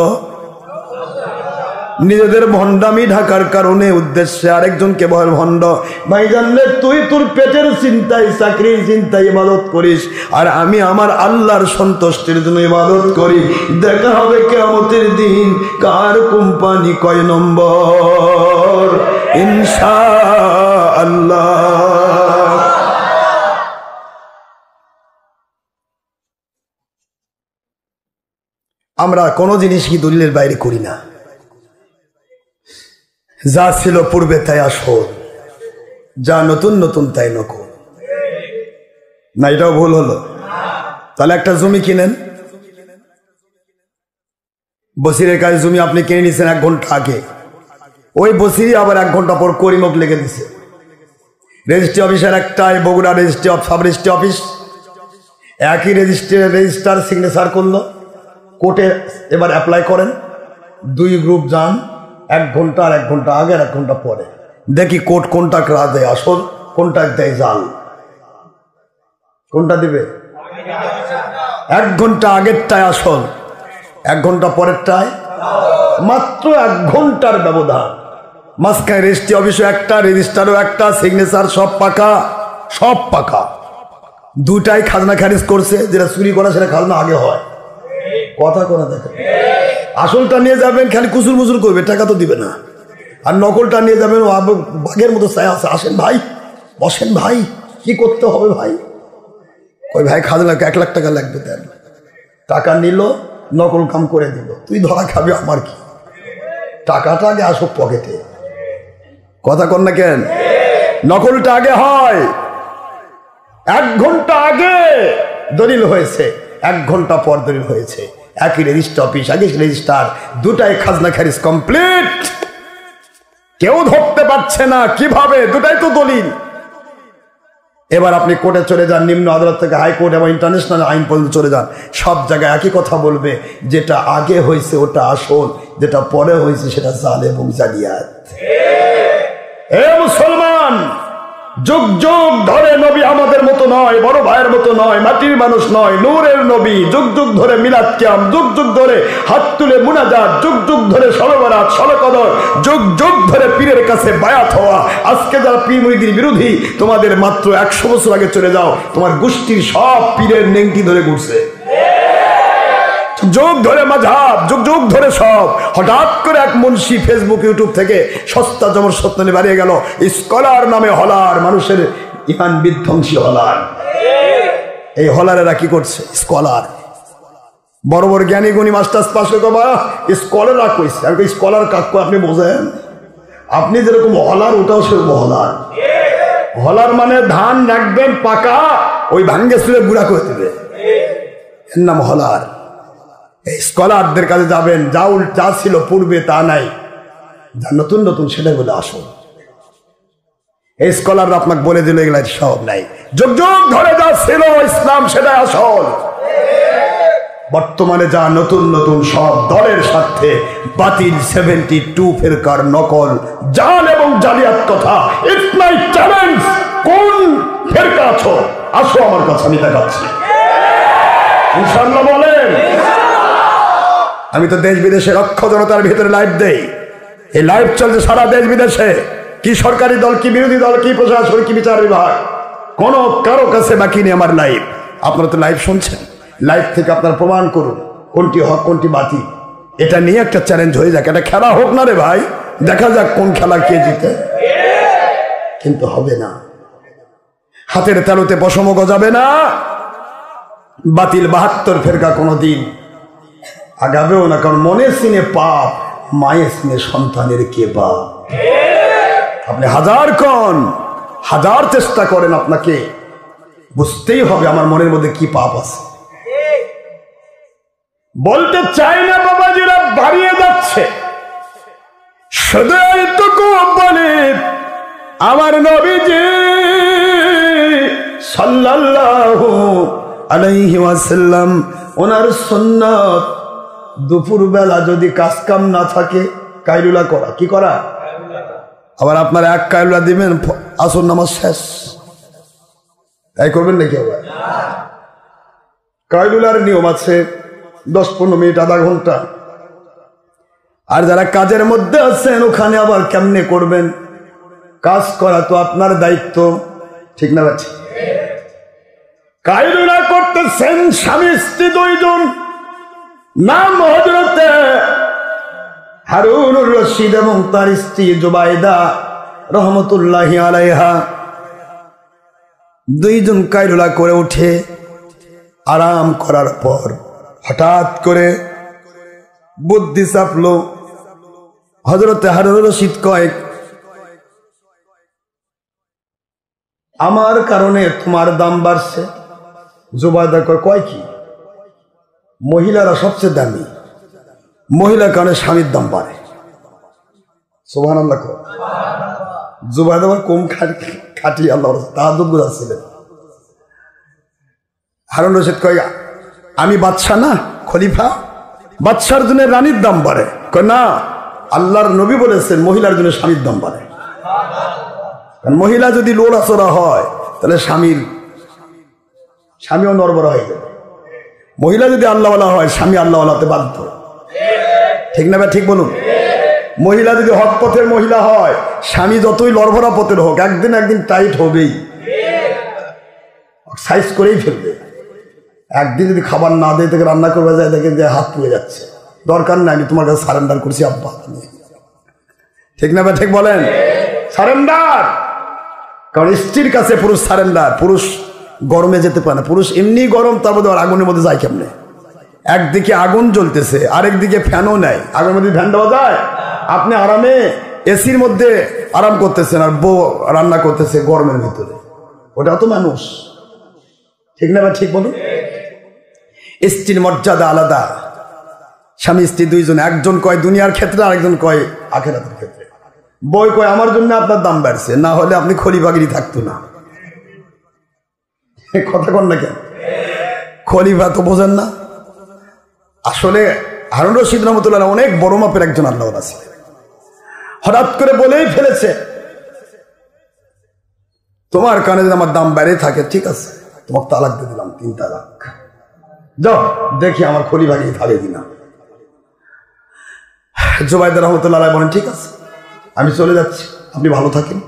নিজেদের ভণ্ডামি ঢাকার কারণে উদ্দেশ্যে আরেকজনকে বল ভণ্ড। ভাই জানলে তুই তোর পেটের চিন্তায়, চাকরির চিন্তায় ইবাদত করিস, আর আমি আমার আল্লাহর সন্তুষ্টির জন্য ইবাদত করি। দেখা হবে কিয়ামতের দিন কার কোম্পানি কয় নম্বর, ইনশাআল্লাহ। আমরা কোনো জিনিস কি দলিলের বাইরে করি না। যা ছিল পূর্বে তাই আসল, যা নতুন নতুন তাই নকল। না, এটাও ভুল হলো। তাহলে একটা জমি কিনেন, বসিরের কাছে জমি আপনি কিনে নিয়েছেন 1 ঘন্টা আগে, ওই বসিরি আবার 1 ঘন্টা পর করিমক লেগে দিছে। রেজিস্ট্রি অফিসের একটাই, Bogura registry sub registry office, একই রেজিস্ট্রার সিগনেচার করলো। কোর্টে এবার অ্যাপ্লাই করেন, 2 গ্রুপ যান, 1 ঘন্টা আর 1 ঘন্টা আগে আর 1 ঘন্টা পরে। দেখি কোর্ট কোনটা ক্লাস দেয় আসল, কোনটা দেয় জাল। কোনটা দিবে? 1 ঘন্টা আগেরটায় আসল, 1 ঘন্টা পরেরটায়। মাত্র 1 ঘন্টার ব্যবধান। মাঝখানে রেজিস্ট্রি অফিসও একটা, রেজিস্ট্রারও একটা, সিগনেচার সব পাকা, সব পাকা। 2টাই খাজনা খারিজ করছে। যেটা চুরি করা সেটা খাজনা আগে হয়। কথা করে দেখেন, আসলটা নিয়ে যাবেন খালি কুসুর মুসুর করবে, টাকা তো দিবে না। আর নকলটা নিয়ে যাবেন বাঘের মতো চাই আছে, আসেন ভাই, বসেন ভাই, কি করতে হবে ভাই? ওই ভাই খাজনা 1 লাখ টাকা লাগবে, দেন। টাকা নিল, নকল কাম করে দিল। তুই ধরা খাবি, আমার কি? টাকাটা আগে আসুক পকেটে। কথা কন না কেন? নকলটা আগে হয়। 1 ঘন্টা আগে দলিল হয়েছে, 1 ঘন্টা পর দলিল হয়েছে। একই রেজিস্ট্রি অফিস, একই রেজিস্ট্রার, 2টাই খাজনা খারিজ কমপ্লিট। কেউ ধরতে পারছে না কিভাবে, 2টাই তো দলিল। এবার আপনি কোর্টে চলে যান, নিম্ন আদালত থেকে হাইকোর্ট এবং ইন্টারন্যাশনাল আইন পর্যন্ত চলে যান, সব জায়গায় একই কথা বলবে, যেটা আগে হয়েছে ওটা আসল, যেটা পরে হয়েছে সেটা জাল এবং জালিয়াত। এ মুসলমান, যুগ যুগ ধরে নবী আমাদের মতো নয়, বড় ভাইয়ের মতো নয়, মাটির মানুষ নয়, নূরের নবী। যুগ যুগ ধরে মিলাদ কিয়াম, যুগ যুগ ধরে হাত তুলে মুনাজাত, যুগ যুগ ধরে শবে বরাত, শবে কদর, যুগ যুগ ধরে পীরের কাছে বায়াত হওয়া। আজকে যারা পীর মুরিদের বিরোধী, তোমাদের মাত্র 100 বছর আগে চলে যাও, তোমার গোষ্ঠীর সব পীরের নেংটি ধরে ঘুরছে। যুগ ধরে মাযহাব, যুগ যুগ ধরে সব। হঠাৎ করে এক মুন্সি ফেসবুক ইউটিউব থেকে সস্তা জমর সত্য নিয়ে বাড়িয়ে গেল, স্কলার নামে হলার, মানুষের ইমান বিধ্বংসী হলার। এই হলারেরা কি করছে? স্কলার, বড় বড় জ্ঞানী গুণী মাস্টার্স পাস করে স্কলাররা কইছে। আর স্কলার কাক আপনি বোঝেন? আপনি যেরকম হলার, ওটাও সেরকম হলার। হলার মানে ধান রাখবেন পাকা, ওই ভাঙ্গে সুরে গুঁড়া করে দেবে, এর নাম হলার। এই স্কলারদের কাছে যাবেন, যা ছিল পূর্বে তা নাই, যা নতুন নতুন সেটাই বলে আসুন। এই স্কলাররা আপনাকে বলে দিল এগুলা সব নাই, যুগ যুগ ধরে যা ছিল ইসলাম সেটাই আসল। বর্তমানে যা নতুন নতুন সব দলের সাথে বাতিল 72 ফেরকার নকল জাল এবং জালিয়াত কথা। ইটস মাই চ্যালেঞ্জ, কোন ফেরকা আছো আসো আমার কাছে, আমি দেখাচ্ছি ইনশাআল্লাহ। বলেন আমি তো দেশ বিদেশে লক্ষ জনতার ভিতরে লাইভ দেই, এই লাইভ চলছে সারা দেশ বিদেশে। কি সরকারি দল, কি বিরোধী দল, কি প্রশাসন, কি বিচার বিভাগ, কোনো কারো কাছে বাকি নেই আমার লাইভ। আপনারা তো লাইভ শুনছেন, লাইভ থেকে আপনারা প্রমাণ করুন কোনটি হক কোনটি বাতিল। এটা নিয়ে একটা চ্যালেঞ্জ হয়ে যাক, এটা খেলা হোক না রে ভাই, দেখা যাক কোন খেলা কে জিতে। কিন্তু হবে না, হাতের তালুতে পশম গজাবে না। বাতিল 72 ফেরকা কোনোদিন আগাবেও না, কারণ মনের সিনে পাপ, মায়ের সিনে সন্তানের কে বাপ। আপনি হাজার চেষ্টা করেন, আপনাকে বুঝতেই হবে আমার মনের মধ্যে কি পাপ আছে। বলতে চাই না বাবাজিরা বাড়িয়ে যাচ্ছে, শুধু এইটুকু বলে আমার নবীজি সাল্লাল্লাহু আলাইহি ওয়াসাল্লাম ওনার সুন্নাত দুপুর বেলা যদি কাজ কাম না থাকে কাইলুলা করা। কি করা? আবার আপনারা এক কাইলুলা দিবেন, আসর নামাজ শেষ, তাই করবেন নাকি? আবার কাইলুলার নিয়ম আছে 10-15 মিনিট, আধা ঘন্টা। আর যারা কাজের মধ্যে আছেন ওখানে আবার কেমনে করবেন? কাজ করা তো আপনার দায়িত্ব, ঠিক না? বাচ্চা কাইলুলা করতেছেন স্বামী স্ত্রী 2 জন, নাম হযরতে হারুনুর রশিদ এবং তার স্ত্রী জুবাইদা রহমতুল্লাহি আলাইহা। 2 জন কাইলুলা করে উঠে আরাম করার পর হঠাৎ করে বুদ্ধি চাপলো। হযরতে হারুনুর রশিদ কয়, আমার কারণে তোমার দাম বাড়ছে। জুবাইদা কয় কি? মহিলারা সবচেয়ে দামি, মহিলার কারণে স্বামীর দাম বাড়ে। সুবহানাল্লাহ। জুবাইদা কম খাটি আল্লাহর তাহাজ্জুদ গুজারছিলেন। হারুন রশিদ কয়, আমি বাদশা না, খলিফা, বাদশার জন্য রানীর দাম বাড়ে। কয় না, আল্লাহর নবী বলেছেন মহিলার জন্য স্বামীর দাম বাড়ে। কারণ মহিলা যদি লোড়াচড়া হয় তাহলে স্বামীও নড়বড় হয়ে যাবে। মহিলা যদি আল্লাহওয়ালা হয় স্বামী আল্লাহওয়ালাতে বাধ্য, ঠিক না? ঠিক বলুন। মহিলা যদি হক পথের মহিলা হয়, স্বামী যতই লড়ভরা পথের হোক একদিন টাইট হবেই, সাইজ করেই ফেলবে। একদিন যদি খাবার না দিয়ে থেকে রান্না করবে যায়, দেখে যে হাত পুড়ে যাচ্ছে, দরকার নাই, আমি তোমার কাছে সারেন্ডার করছি আব্বা। ঠিক না? ঠিক বলেন। সারেন্ডার, কারণ স্ত্রীর কাছে পুরুষ সারেন্ডার। পুরুষ গরমে যেতে পারে না, পুরুষ এমনি গরম, তার মধ্যে আগুনের মধ্যে যায় কেমনে? একদিকে আগুন জ্বলতেছে, আরেকদিকে ফ্যানও নাই, আগুনের মধ্যে ফ্যান দেওয়া যায়? আপনি আরামে এসির মধ্যে আরাম করতেছেন, আর বউ রান্না করতেছে গরমের ভিতরে, ওটাও তো মানুষ, ঠিক না? ঠিক বলুন। স্ত্রীর মর্যাদা আলাদা। স্বামী স্ত্রী 2 জন, একজন কয় দুনিয়ার ক্ষেত্রে, আরেকজন কয় আখিরাতের ক্ষেত্রে। বই কয় আমার জন্য আপনার দাম বাড়ছে, না হলে আপনি খলিফাগিরি থাকতো না। কথা কন না কেন? খলিফা তো বোঝেন না। আসলে হারুন রশিদ রহমতুল্লাহ অনেক বড় মাপের একজন আল্লাহওয়ালা ছিলেন। হঠাৎ করে বলেই ফেলেছে, তোমার কানে যদি আমার দাম বেড়ে থাকে, ঠিক আছে, তোমাকে তালাক দিয়ে দিলাম, 3 তালাক, যাও দেখি আমার খলিফাগিরি থাকে কিনা। জুবাইদা রহমতুল্লাহ বলেন, ঠিক আছে, আমি চলে যাচ্ছি, আপনি ভালো থাকেন।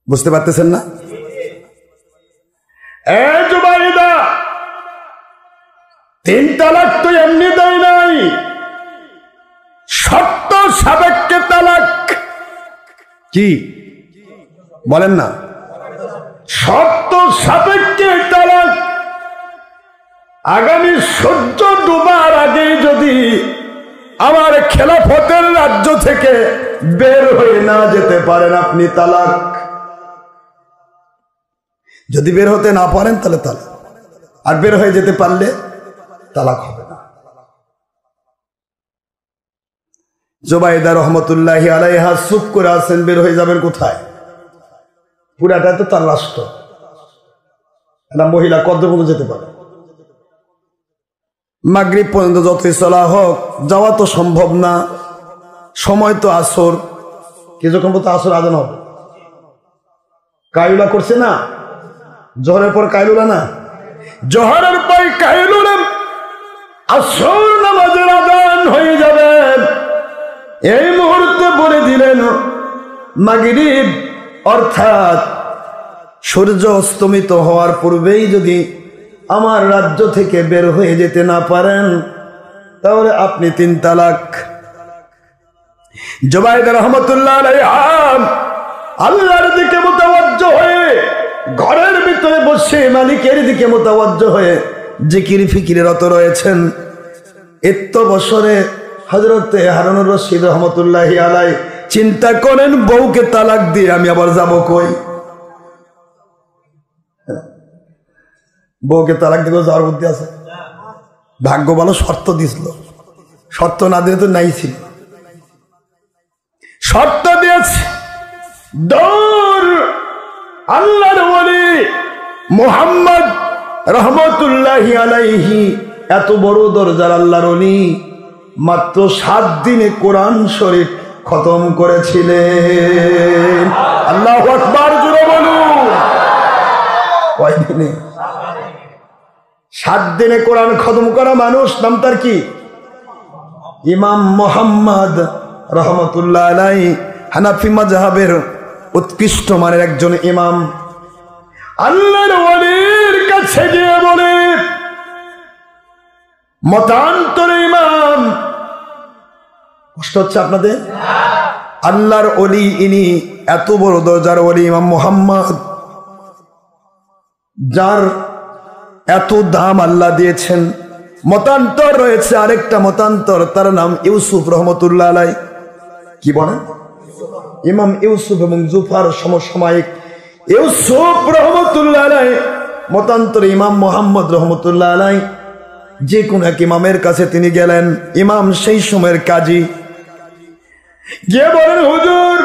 বুঝতে পারতেছেন না? জুবাইদা 3 তালাক তো এমনি দেয় নাই, শর্ত সাপেক্ষে তালাক। কি বলেন না? শর্ত সাপেক্ষে তালাক। আগামী সূর্য ডুবার আগে যদি আমার খেলাফতের রাজ্য থেকে বের হয়ে না যেতে পারেন আপনি তালাক। যদি বের হতে না পারেন তাহলে তালাক, আর বের হয়ে যেতে পারলে তালাক হবে না। জুবাইদা রহমতুল্লাহি আলাইহা চুপ করে আছেন, বের হয়ে যাবেন কোথায়? পুরাটা তো তার রাষ্ট্র, একটা মহিলা কতটুকু যেতে পারে? মাগরিব পর্যন্ত যতই চলা হোক, যাওয়া তো সম্ভব না। সময় তো আসর, কিছুক্ষণ পর তো আসর আজান হবে। কাইলুলা করছে না, জোহরের পর কাইলুলা না, জোহরের পর কাইলুলা, আসর নামাজের আজান হয়ে যাবে। এই মুহূর্তে বলে দিলেন মাগরিব অর্থাৎ সূর্য অস্তমিত হওয়ার পূর্বেই যদি আমার রাজ্য থেকে বের হয়ে যেতে না পারেন তাহলে আপনি 3 তালাক। জুবাইদা রাহমাতুল্লাহ আলাইহা আল্লাহর দিকে মুতাওয়াজ্জহ হয়ে ঘরের ভিতরে বসে মালিকের দিকে মুতাওয়াজ্জহ হয়ে জিকির ফিকিরে রত রয়েছেন। এত বছরে হযরতে হারুনুর রশিদ রহমতুল্লাহি আলাই চিন্তা করেন, বউকে তালাক দিয়ে আমি আবার যাব কই? বউকে তালাক দিবে যাওয়ার বুদ্ধি আছে? ভাগ্য ভালো শর্ত দিছিল, শর্ত না দিলে তো নাই ছিল। শর্ত দিয়েছে, দৌড় আল্লাহর ওলি মুহাম্মদ রহমতুল্লাহি আলাইহি এত বড় দরজার আল্লাহর ওলি মাত্র 7 দিনে কোরআন শরীফ খতম করেছিলেন। আল্লাহু আকবার, জোরে বলুন। কয় দিনে? 7 দিনে কোরআন খতম করা মানুষ নাম তার কি? ইমাম মুহাম্মদ রহমতুল্লাহ আলাইহি হানাফি মাযহাবের উৎকৃষ্ট মানের একজন ইমাম। আল্লাহর ওলির কাছে গিয়ে বলে, মতান্তর ইমাম, কষ্ট হচ্ছে আপনাদের? আল্লাহর ওলি, ইনি এত বড় দরজার ওলি ইমাম মুহাম্মদ, যার এত দাম আল্লাহ দিয়েছেন। মতান্তর রয়েছে আরেকটা মতান্তর, তার নাম ইউসুফ রহমতুল্লাহ আলাই। কি বলেন? ইমাম ইউসুফ এবং জুফার সমসাময়িক ইউসুফ রহমতুল্লাহ আলাই, মতান্তর ইমাম মুহাম্মদ রহমতুল্লাহ আলাই। যে কোন এক ইমামের কাছে তিনি গেলেন, ইমাম সেই সময়ের কাজী, গিয়ে বলেন, হুজুর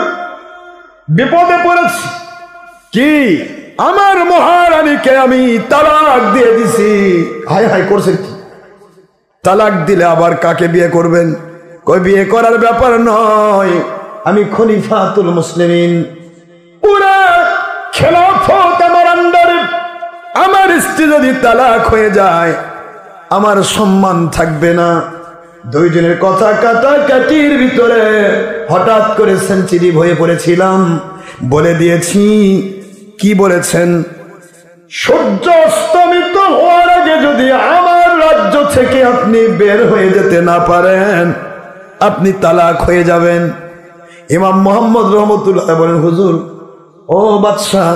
বিপদে পড়েছি। কি? আমার মহারানীকে আমি তালাক দিয়ে দিছি। হায় হায়, করছেন কি? তালাক দিলে আবার কাকে বিয়ে করবেন? কই বিয়ে করার ব্যাপার নয়, আমি খলিফাতুল মুসলিমিন, পুরা খেলাফত আমার আন্ডারে। আমার স্ত্রী যদি তালাক হয়ে যায় আমার সম্মান থাকবে না। দুইজনের কথা কাটাকাটির ভিতরে হঠাৎ করে সেন্সিটিভ হয়ে পড়েছিলাম, বলে দিয়েছি। কি বলেছেন? সূর্য অস্তমিত হওয়ার আগে যদি আমার রাজ্য থেকে আপনি বের হয়ে যেতে না পারেন আপনি তালাক হয়ে যাবেন। ইমাম মুহাম্মদ রহমতুল্লাহ বলেন, হুজুর, ও বাদশাহ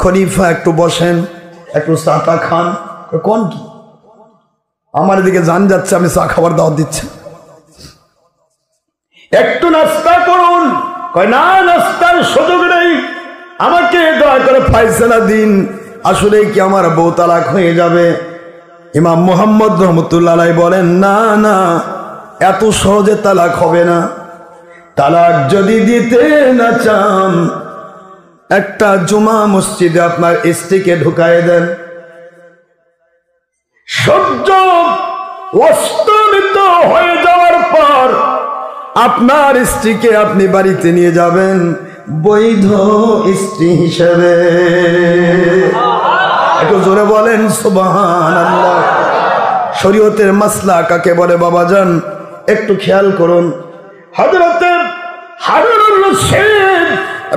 খলিফা, একটু বসেন, একটু চা খান। কোন কি? আমার দিকে জান যাচ্ছে, আমি চা খাবার দাওয়াত দিচ্ছি, একটু নাস্তা করুন। কয় না, নাস্তার সুযোগ নেই, আমাকে দয়া করে ফয়সালা দিন, আসলে কি আমার বউ তালাক হয়ে যাবে? ইমাম মুহাম্মদ রহমতুল্লাহ আলাইহি বলেন, না না, এত সহজে তালাক হবে না। তালাক যদি দিতে না চান একটা জুমা মসজিদে আপনার স্ত্রীকে ঢুকায় দেন। সূর্য অস্তমিত হয়ে যাওয়ার পর আপনার স্ত্রীকে আপনি বাড়িতে নিয়ে যাবেন বৈধ স্ত্রী হিসেবে। একটু জোরে বলেন সুবহানাল্লাহ। শরীয়তের মাসলা কাকে বলে বাবাজান একটু খেয়াল করুন। হযরতে হারুনুর রশিদ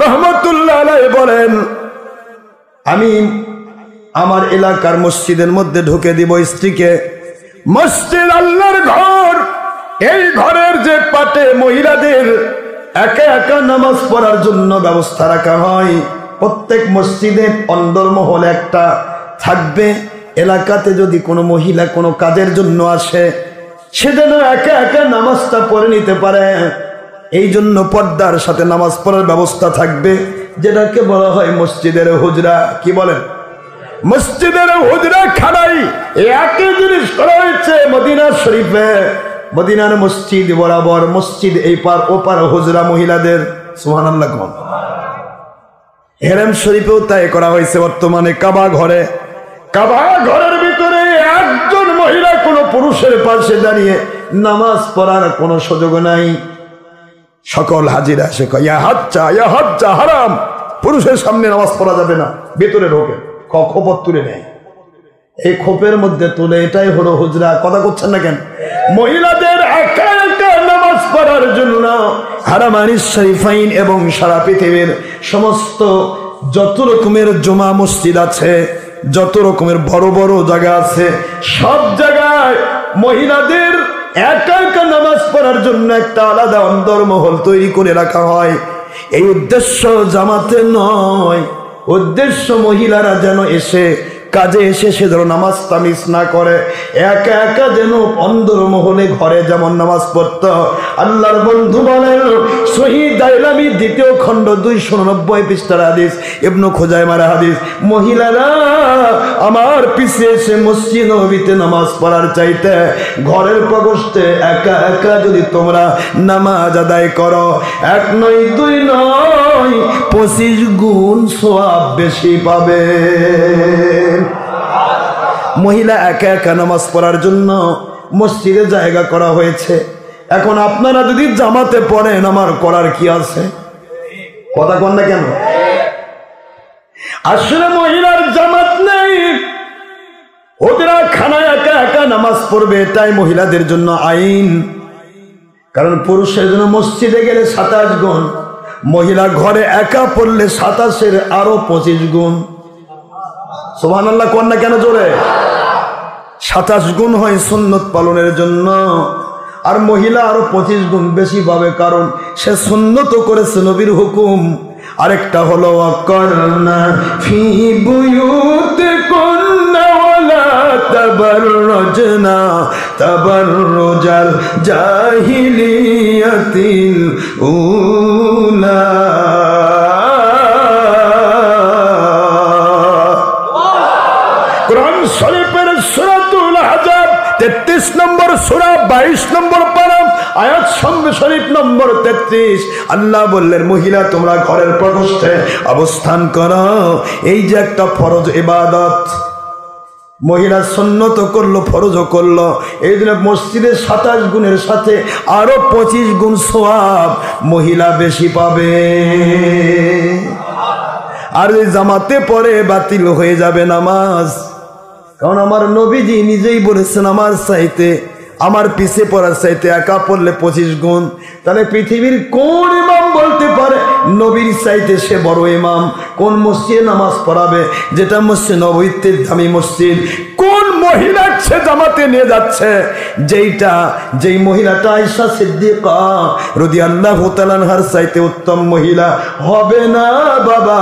রহমতুল্লাহ আলাইহি বলেন, আমি আমার এলাকার মসজিদের মধ্যে ঢুকে দিব স্ত্রীকে। মসজিদ আল্লাহর ঘর, এই ঘরের যে পাটে মহিলাদের একা একা নামাজ পড়ার জন্য ব্যবস্থা রাখা হয়, প্রত্যেক মসজিদের অন্দরমহলে একটা থাকবে। এলাকাতে যদি কোনো মহিলা কোনো কাজের জন্য আসে সে যেন একা একা নামাজটা পড়ে নিতে পারে। এই জন্য পর্দার সাথে নামাজ পড়ার ব্যবস্থা থাকবে, যেটাকে বলা হয় মসজিদের হুজরা। কি বলেন? মসজিদের হুজরা খানাই একই জিনিস করা হয়েছে মদিনা শরীফে। মদিনার মসজিদ বরাবর মসজিদ এই পার ওপার হুজরা মহিলাদের। সুবহানাল্লাহ। হেরেম শরীফেও তাই করা হয়েছে। বর্তমানে কাবা ঘরের ভিতরে একজন মহিলা কোনো পুরুষের পাশে দাঁড়িয়ে নামাজ পড়ার কোনো সুযোগ নাই। সকল হাজিরা সে কয় ইয়া হাজ্জা হারাম, পুরুষের সামনে নামাজ পড়া যাবে না, ভেতরে ঢোকে। খোপর তুলে নেয়, এই খোপের মধ্যে তুলে, এটাই হলো হুজরা। কথা করছেন না কেন? মহিলাদের একা একা নামাজ পড়ার জন্য হারামানিস শরীফাইন এবং সারা পৃথিবীর সমস্ত যত রকমের জুমা মসজিদ আছে, যত রকমের বড় বড় জায়গা আছে, সব জায়গায় মহিলাদের একা একা নামাজ পড়ার জন্য একটা আলাদা অন্দরমহল তৈরি করে রাখা হয়। এই উদ্দেশ্য জামাতে নয়, উদ্দেশ্য মহিলারা যেন এসে কাজে এসে সে যেন নামাজটা মিস না করে, একা একা যেন অন্দরমহলে ঘরে যেমন নামাজ পড়ত। আল্লাহর বন্ধু বলেন, সহিহ দাইলামি 2য় খণ্ড 290 পৃষ্ঠার হাদিস, ইবনে খুজাইমার হাদিস, মহিলারা আমার পিছে এসে মসজিদ নববীতে নামাজ পড়ার চাইতে ঘরের প্রকোষ্ঠে একা একা যদি তোমরা নামাজ আদায় করো, 1 নয় 2 নয় 25 গুণ সওয়াব বেশি পাবে। মহিলা একা একা নামাজ পড়ার জন্য মসজিদে জায়গা করা হয়েছে। এখন আপনারা যদি জামাতে পড়েন, আমার করার কি আছে? কথা কন না কেন? আসলে মহিলার জামাত নেই, ওরা খানায় একা একা নামাজ পড়বে, এটাই মহিলাদের জন্য আইন। কারণ পুরুষের জন্য মসজিদে গেলে 27 গুণ, মহিলা ঘরে একা পড়লে 27-এর আরো 25 গুণ। সুবহানাল্লাহ কোন না কেন জোরে? 27 গুণ হয় সুন্নত পালনের জন্য, আর মহিলা আরো 25 গুণ বেশি পাবে, কারণ সে সুন্নত করেছে, নবীর হুকুম। আরেকটা হলো ওয়াকরনা ফি বুয়ুতিকুন্না ওয়ালা তাবাররুজনা তাবাররুজাল জাহিলিয়াতিল উলা। কোরআন শরীফের সূরাতুল আহজাব 33 নম্বর সূরা 22 নম্বর পারা আয়াত শরীফ নম্বর 33 আল্লাহ বললেন, মহিলা তোমরা ঘরের প্রকোষ্ঠে অবস্থান করো। এই যে একটা ফরজ ইবাদত, মহিলা সুন্নত করলো, ফরজও করলো, এই জন্য মসজিদের 27 গুণের সাথে আরো 25 গুণ সওয়াব মহিলা বেশি পাবে। আর এই জামাতে পরে বাতিল হয়ে যাবে নামাজ, কারণ আমার নবীজি নিজেই বলেছেন, আমার চাইতে আমার পিছে পড়ার চাইতে একা পড়লে 25 গুণ। তাহলে পৃথিবীর কোন ইমাম বলতে পারে নবীর চাইতে সে বড় ইমাম? কোন মসজিদে নামাজ পড়াবে, যেটা মসজিদ নববীতে দামি মসজিদ? কোন মহিলা সে জামাতে নিয়ে যাচ্ছে, যেই মহিলাটা আয়েশা সিদ্দিকা রাদিয়াল্লাহু তাআলা আনহার চাইতে উত্তম মহিলা হবে না বাবা,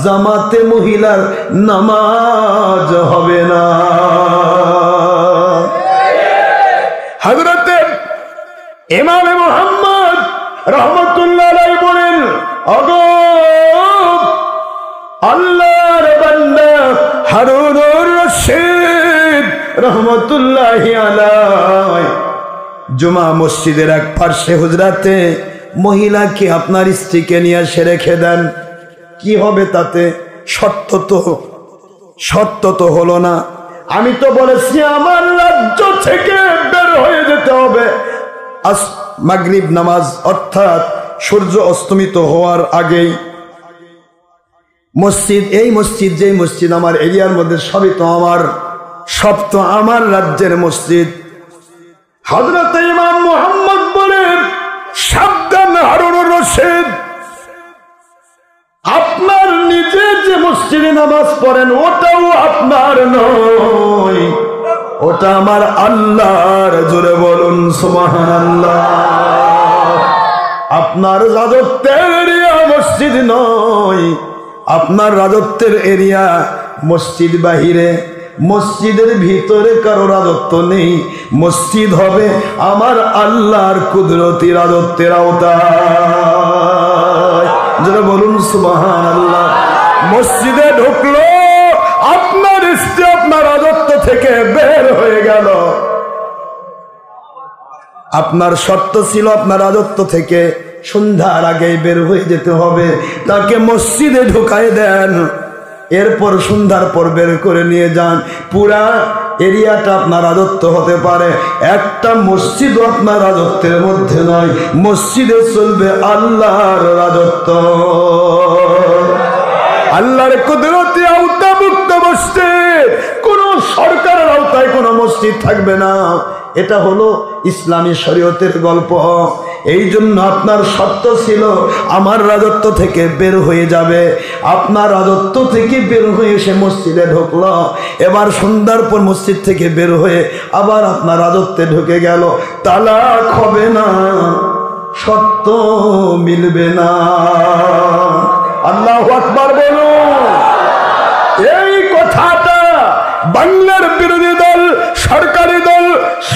জামাতে মহিলার নামাজ হবে না। হযরতে ইমাম মুহাম্মদ রাহমাতুল্লাহ আলাইহি বলেন, ওগো আল্লাহর বান্দা হারুনুর রশিদ রাহমাতুল্লাহি আলাইহি জুমা মসজিদের এক পাশে হুজরাতে মহিলাকে আপনার স্ত্রীকে নিয়ে এসে রেখে দেন, কি হবে তাতে? শর্ত তো হলো না। আমি তো বলেছি আমার রাজ্য থেকে বের হয়ে যেতে হবে মাগরিব নামাজ অর্থাৎ সূর্য অস্তমিত হওয়ার আগেই। মসজিদ, এই মসজিদ, যেই মসজিদ আমার এরিয়ার মধ্যে সবই তো আমার, সব তো আমার রাজ্যের মসজিদ। হযরত ইমাম মুহাম্মদ বলেন, সাবধান হারুনুর রশিদ, আপনার নিজে যে মসজিদে নামাজ পড়েন ওটাও আপনার নয়, ওটা আমার আল্লাহর। জোরে বলুন সুবহানাল্লাহ। আপনার রাজত্বের এরিয়া মসজিদ নয়, আপনার রাজত্বের এরিয়া মসজিদ বাহিরে। মসজিদের ভিতরে কারো রাজত্ব নেই, মসজিদ হবে আমার আল্লাহর কুদরতি রাজত্বের আওতায়। যারা বলুন সুবহানাল্লাহ। মসজিদে ঢুকলো, আপনার স্ত্রী আপনার রাজত্ব থেকে বের হয়ে গেল। আপনার শর্ত ছিল আপনার রাজত্ব থেকে সন্ধ্যার আগে বের হয়ে যেতে হবে, তাকে মসজিদে ঢুকাই দেন, এরপর সন্ধ্যার পর বের করে নিয়ে যান। পুরা এরিয়াটা আপনার রাজত্ব হতে পারে, একটা মসজিদও আপনার রাজত্বের মধ্যে নয়, মসজিদে চলবে আল্লাহর রাজত্ব। আল্লাহর কুদরতি আওতাভুক্ত মসজিদ, কোন সরকারের আওতায় কোন মসজিদ থাকবে না। এটা হলো ইসলামী শরীয়তের গল্প। এই জন্য আপনার শর্ত ছিল আমার রাজত্ব থেকে বের হয়ে যাবে, আপনার রাজত্ব থেকে বের হয়ে এসে মসজিদে ঢুকলো, এবার সন্ধ্যার পর মসজিদ থেকে বের হয়ে আবার আপনার রাজত্বে ঢুকে গেল, তালাক হবে না, শর্ত মিলবে না। আল্লাহু আকবার বলুন। এই কথাটা বাংলার বিরোধী দল, সরকারি দল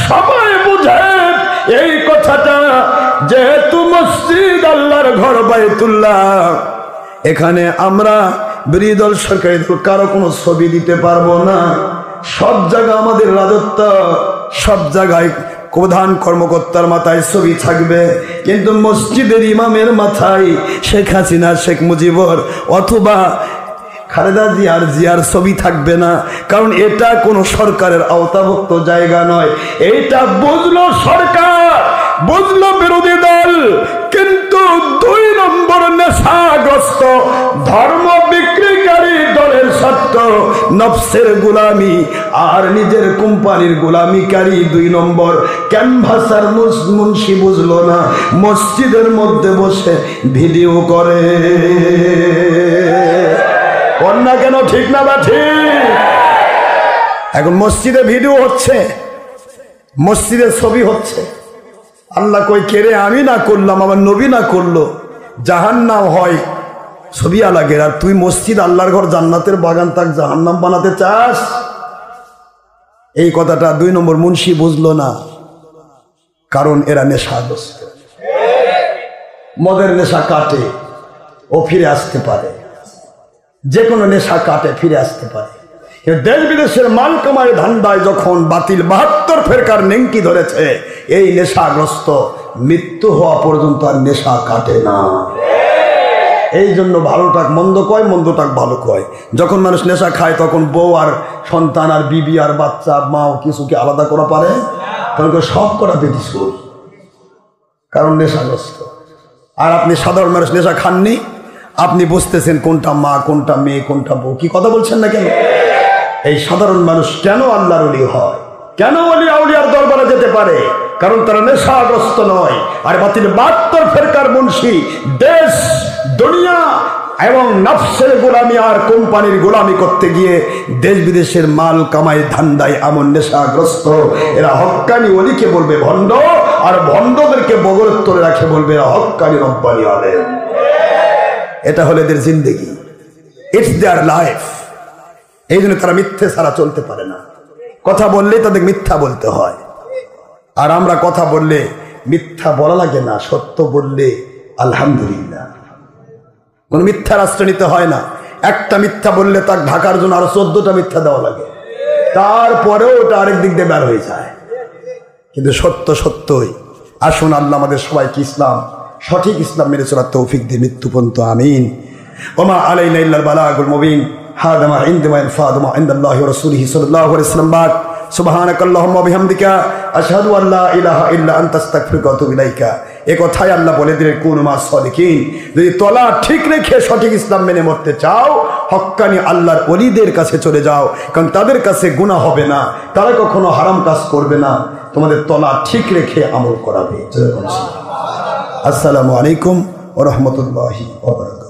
সবাই বুঝে এই কথাটা। যেহেতু মসজিদ আল্লাহর ঘর বাইতুল্লাহ, এখানে আমরা বিরোধী দল সরকারি দল কারো কোনো ছবি দিতে পারবো না। সব জায়গা আমাদের রাজত্ব, সব জায়গায় প্রধান কর্মকর্তার মাথায় ছবি থাকবে, কিন্তু মসজিদের ইমামের মাথায় শেখ হাসিনা, শেখ মুজিবর অথবা খালেদা জিয়ার ছবি থাকবে না, কারণ এটা কোনো সরকারের আওতাভুক্ত জায়গা নয়। এইটা বুঝলো সরকার, বুঝলো বিরোধী দল, কিন্তু 2 নম্বর নেশাগ্রস্ত ধর্ম বিক্রিকারী দলের সত্য নফসের গোলামি আর নিজের কোম্পানির গোলামিকারী 2 নম্বর ক্যানভাসার মুন্সি বুঝলো না, মসজিদের মধ্যে বসে ভিডিও করে। কন্যা কেন, ঠিক না বা ঠিক? এখন মসজিদে ভিডিও হচ্ছে, মসজিদে ছবি হচ্ছে। আল্লাহ কই কেরে আমি না করলাম, আমার নবী না করলো, জাহান্নাম হয় ছবি আলাগের, আর তুই মসজিদ আল্লাহর ঘর জান্নাতের বাগান তাক জাহান্নাম বানাতে চাস? এই কথাটা 2 নম্বর মুন্সি বুঝলো না, কারণ এরা নেশাগ্রস্ত। মদের নেশা কাটে, ও ফিরে আসতে পারে, যে কোনো নেশা কাটে, ফিরে আসতে পারে। দেশ বিদেশের মাল কামাই ধান্দায় যখন বাতিল 72 ফেরকার নেংটি ধরেছে, এই নেশাগ্রস্ত মৃত্যু হওয়া পর্যন্ত আর নেশা কাটে না। এই জন্য ভালোটাক মন্দ কয়, মন্দটাক ভালো কয়। যখন মানুষ নেশা খায় তখন বউ আর সন্তান আর বিবি আর বাচ্চা মাও কিছুকে আলাদা করা পারে, তখন সব করা বেদিসুর, কারণ নেশাগ্রস্ত। আর আপনি সাধারণ মানুষ নেশা খাননি, আপনি বুঝতেছেন কোনটা মা, কোনটা মেয়ে, কোনটা বউ। কি কথা বলছেন না কেন? এই সাধারণ মানুষ কেন আল্লাহর ওলি হয়, কেন ওলি আউলিয়ার দরবারে যেতে পারে? কারণ তারা নেশাগ্রস্ত নয়। আর বাতিল 72 ফেরকার মুন্সি দেশ, দুনিয়া এবং নফসের গোলামি আর কোম্পানির গোলামি করতে গিয়ে দেশ বিদেশের মাল কামাই ধান্দায় এমন নেশাগ্রস্ত, এরা হক্কানি ওলিকে বলবে ভণ্ড, আর ভণ্ডদেরকে বগলের তলে রাখে বলবে এরা হক্কানি রব্বানি আলেম। এটা হলো এদের জিন্দেগি, ইটস দেয়ার লাইফ। এই জন্য তারা মিথ্যে ছাড়া চলতে পারে না। কথা বললে তাদের মিথ্যা বলতে হয়, আর আমরা কথা বললে মিথ্যা বলা লাগে না, সত্য বললে আলহামদুলিল্লাহ। কোন মিথ্যা রাষ্ট্র নিতে হয় না। একটা মিথ্যা বললে তাকে ঢাকার জন্য আরো 14টা মিথ্যা দেওয়া লাগে, তারপরেও ওটা আরেক দিক দিয়ে বের হয়ে যায়। কিন্তু সত্য সত্যই। আসুন আল্লাহ আমাদের সবাইকে ইসলাম, সঠিক ইসলাম মেনে চলার তৌফিক দিয়ে মৃত্যু পর্যন্ত আমিন। ওমা আলাইনা ইল্লাল বালাগুল মুবিন। হাদা মা ইনদা মা ইনফাদু মা ইনদাল্লাহি ওয়া রাসূলিহি সাল্লাল্লাহু আলাইহি ওয়াসাল্লাম। বাদ সুবহানাকাল্লাহুম্মা ওয়া বিহামদিকা আশহাদু আল লা ইলাহা ইল্লা আনতা আস্তাগফিরুকা ওয়া আতুবু ইলাইকা। এই কথাই আল্লাহ বলে দিলেন কুনু মা সাদিকিন। যদি তলা ঠিক রেখে সঠিক ইসলাম মেনে মরতে চাও, হক্কানি আল্লাহর ওলিদের কাছে চলে যাও, কারণ তাদের কাছে গুনাহ হবে না, তারা কখনো হারাম কাজ করবে না, তোমাদের তলা ঠিক রেখে আমল করাবে। আসসালামু আলাইকুম ওয়া রাহমাতুল্লাহি ওয়া বারাকাতুহু।